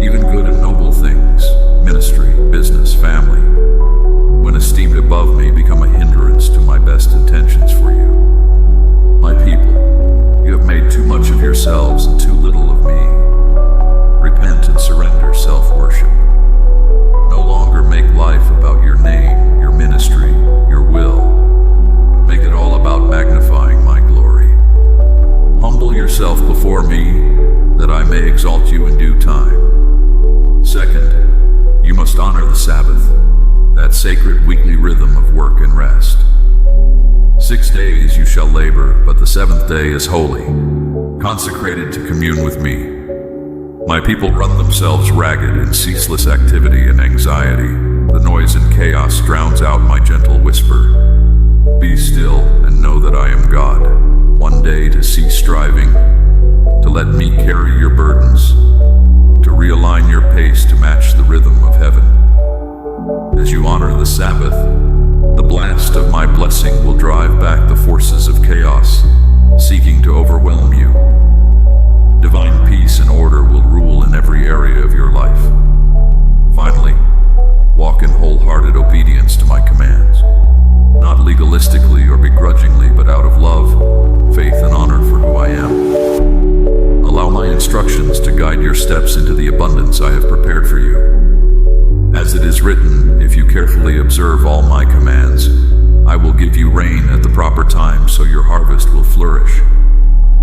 Even good and noble things, ministry, business, family, when esteemed above me, become a hindrance to my best intentions for you. My people, you have made too much of yourselves and too little of me. Repent and surrender self-worship. No longer make life about your name, your ministry, your will. Make it all about magnifying my glory. Humble yourself before me, that I may exalt you in due time. Second, you must honor the Sabbath, that sacred weekly rhythm of work and rest. 6 days you shall labor, but the seventh day is holy, consecrated to commune with me. My people run themselves ragged in ceaseless activity and anxiety. The noise and chaos drowns out my gentle whisper. Be still and know that I am God. One day to cease striving, to let me carry your burdens, to realign your pace to match the rhythm of heaven. As you honor the Sabbath, the blast of my blessing will drive back the forces of chaos, seeking to overwhelm you. Divine peace and order will rule in every area of your life. Finally, walk in wholehearted obedience to my commands, not legalistically or begrudgingly, but out of love, faith, and honor for who I am. Allow my instructions to guide your steps into the abundance I have prepared for you. As it is written, if you carefully observe all my commands, I will give you rain at the proper time so your harvest will flourish.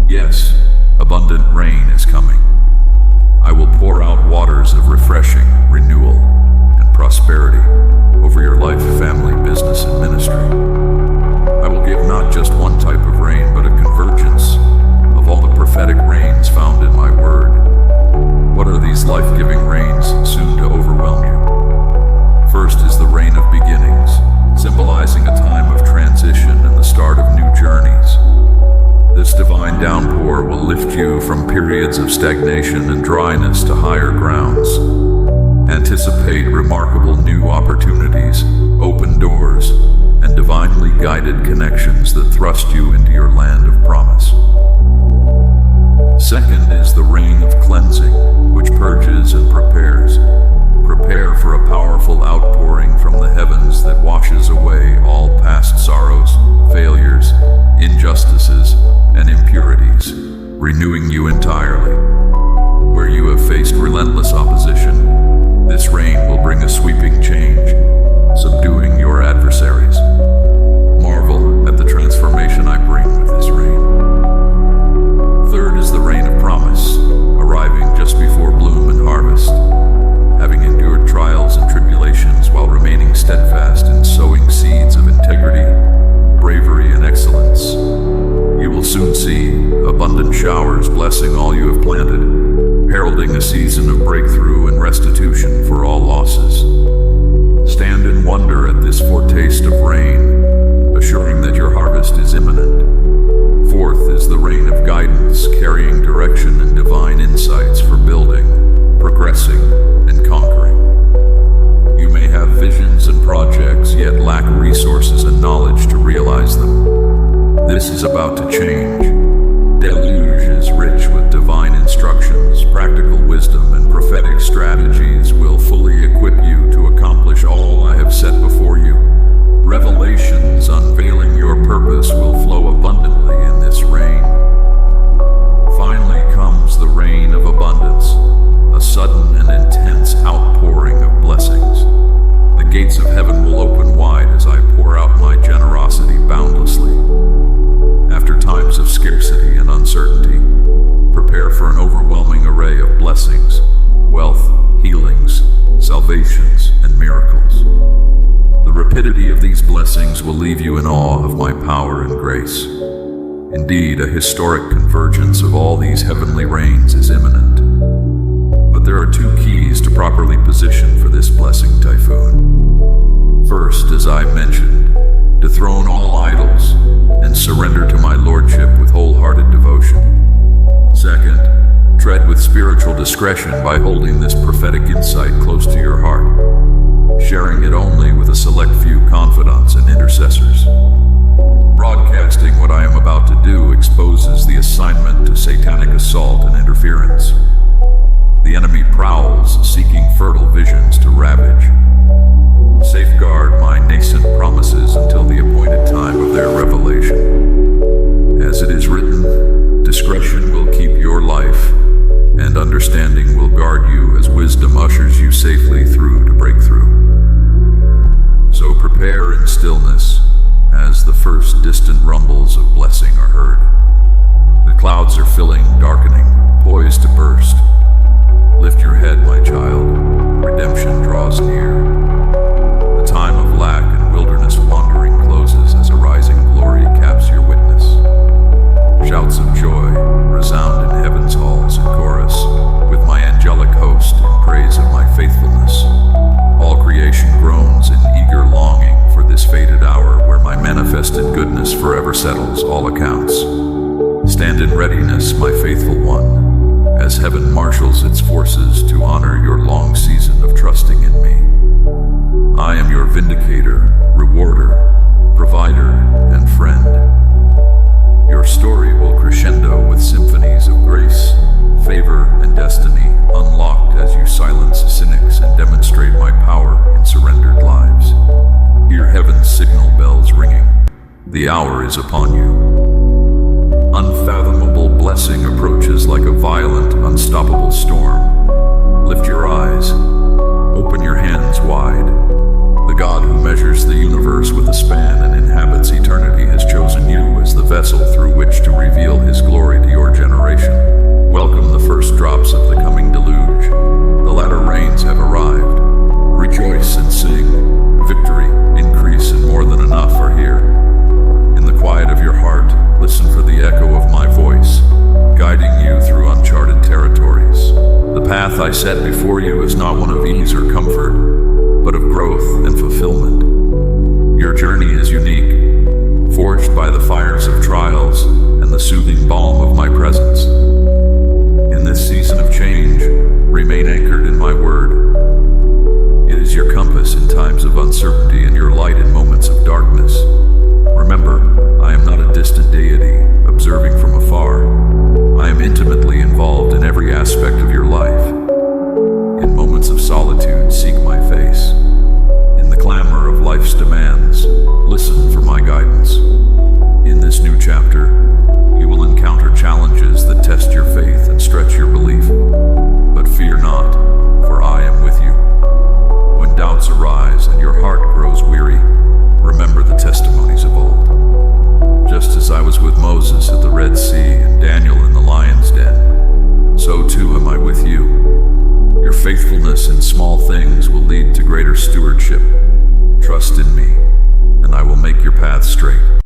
Yes, abundant rain is coming. I will pour out waters of refreshing, renewal, and prosperity over your life, family, business, and ministry. I will give not just one type of rain, but a convergence of all the prophetic rains found in my word. What are these life-giving rains soon to overwhelm you? First is the rain of beginnings, symbolizing a time of transition and the start of new journeys. This divine downpour will lift you from periods of stagnation and dryness to higher grounds. Anticipate remarkable new opportunities, open doors, and divinely guided connections that thrust you into your land of promise. Second is the rain of cleansing, which purges and prepares. Prepare for a powerful outpouring from the heavens that washes away all past sorrows, failures, injustices, and impurities, renewing you entirely. Where you have faced relentless opposition, this rain will bring a sweeping change, subduing your adversaries. blessing all you have planted, heralding a season of breakthrough and restitution for all losses. Stand in wonder at this foretaste of rain, assuring that your harvest is imminent. Forth is the rain of guidance, carrying direction and divine insights for building, progressing, and conquering. You may have visions and projects, yet lack resources and knowledge to realize them. This is about to change. Deluge is rich with divine instructions, practical wisdom, and prophetic strategies will fully equip you to accomplish all I have set before you. Revelations unveiling your purpose will flow abundantly in this rain. Finally comes the rain of abundance, a sudden and intense outpouring of blessings. The gates of heaven will open wide as I pour out my generosity boundlessly. After times of scarcity and uncertainty, prepare for an overwhelming array of blessings, wealth, healings, salvations, and miracles. The rapidity of these blessings will leave you in awe of my power and grace. Indeed, a historic convergence of all these heavenly rains is imminent. But there are two keys to properly position for this blessing typhoon. First, as I mentioned, dethrone all idols and surrender to my lordship with wholehearted devotion. Second, tread with spiritual discretion by holding this prophetic insight close to your heart, sharing it only with a select few confidants and intercessors. Broadcasting what I am about to do exposes the assignment to satanic assault and interference. The enemy prowls, seeking fertile visions to ravage. Safeguard my nascent promises until the appointed time of their revelation. As it is written, discretion will keep your life, and understanding will guard you as wisdom ushers you safely through to breakthrough. So prepare in stillness as the first distant rumbles of blessing are heard. The clouds are filling, darkening, poised to burst. Lift your head, my child. Redemption draws near. The time of lack and wilderness wandering closes as a rising glory caps your witness. Shouts of joy resound in heaven's halls in chorus, with my angelic host in praise of my faithfulness. All creation groans in eager longing for this fated hour where my manifested goodness forever settles all accounts. Stand in readiness, my faithful one, as heaven marshals its forces to honor your long season of trusting in me. I am your vindicator, rewarder, provider, and friend. Your story will crescendo with symphonies of grace, favor, and destiny, unlocked as you silence cynics and demonstrate my power in surrendered lives. Hear heaven's signal bells ringing. The hour is upon you. Unfathomable blessing approaches like a violent, unstoppable storm. Lift your eyes. Open your hands wide. The God who measures the universe with a span and inhabits eternity has chosen you as the vessel through which to reveal his glory to your generation. Welcome the first drops of the coming deluge. The latter rains have arrived. Rejoice and sing. Victory, increase, and more than enough are here. In the quiet of your heart, listen for the echo of my voice, guiding you through uncharted territories. The path I set before you is not one of ease or comfort, but of growth and fulfillment. Your journey is unique, forged by the fires of trials and the soothing balm of my presence. In this season of change, remain anchored in my word. It is your compass in times of uncertainty and your light in moments of darkness. Remember, I am not a distant deity, observing from afar. I am intimately involved in every aspect of your life. In moments of solitude, seek my face. In the clamor of life's demands, listen for my guidance. In this new chapter, you will encounter challenges that test your faith and stretch your belief. But fear not, for I am with you. When doubts arise and your heart grows weary, remember the testimonies of old. Just as I was with Moses at the Red Sea and Daniel in the lion's den, so too am I with you. Your faithfulness in small things will lead to greater stewardship. Trust in me, and I will make your path straight.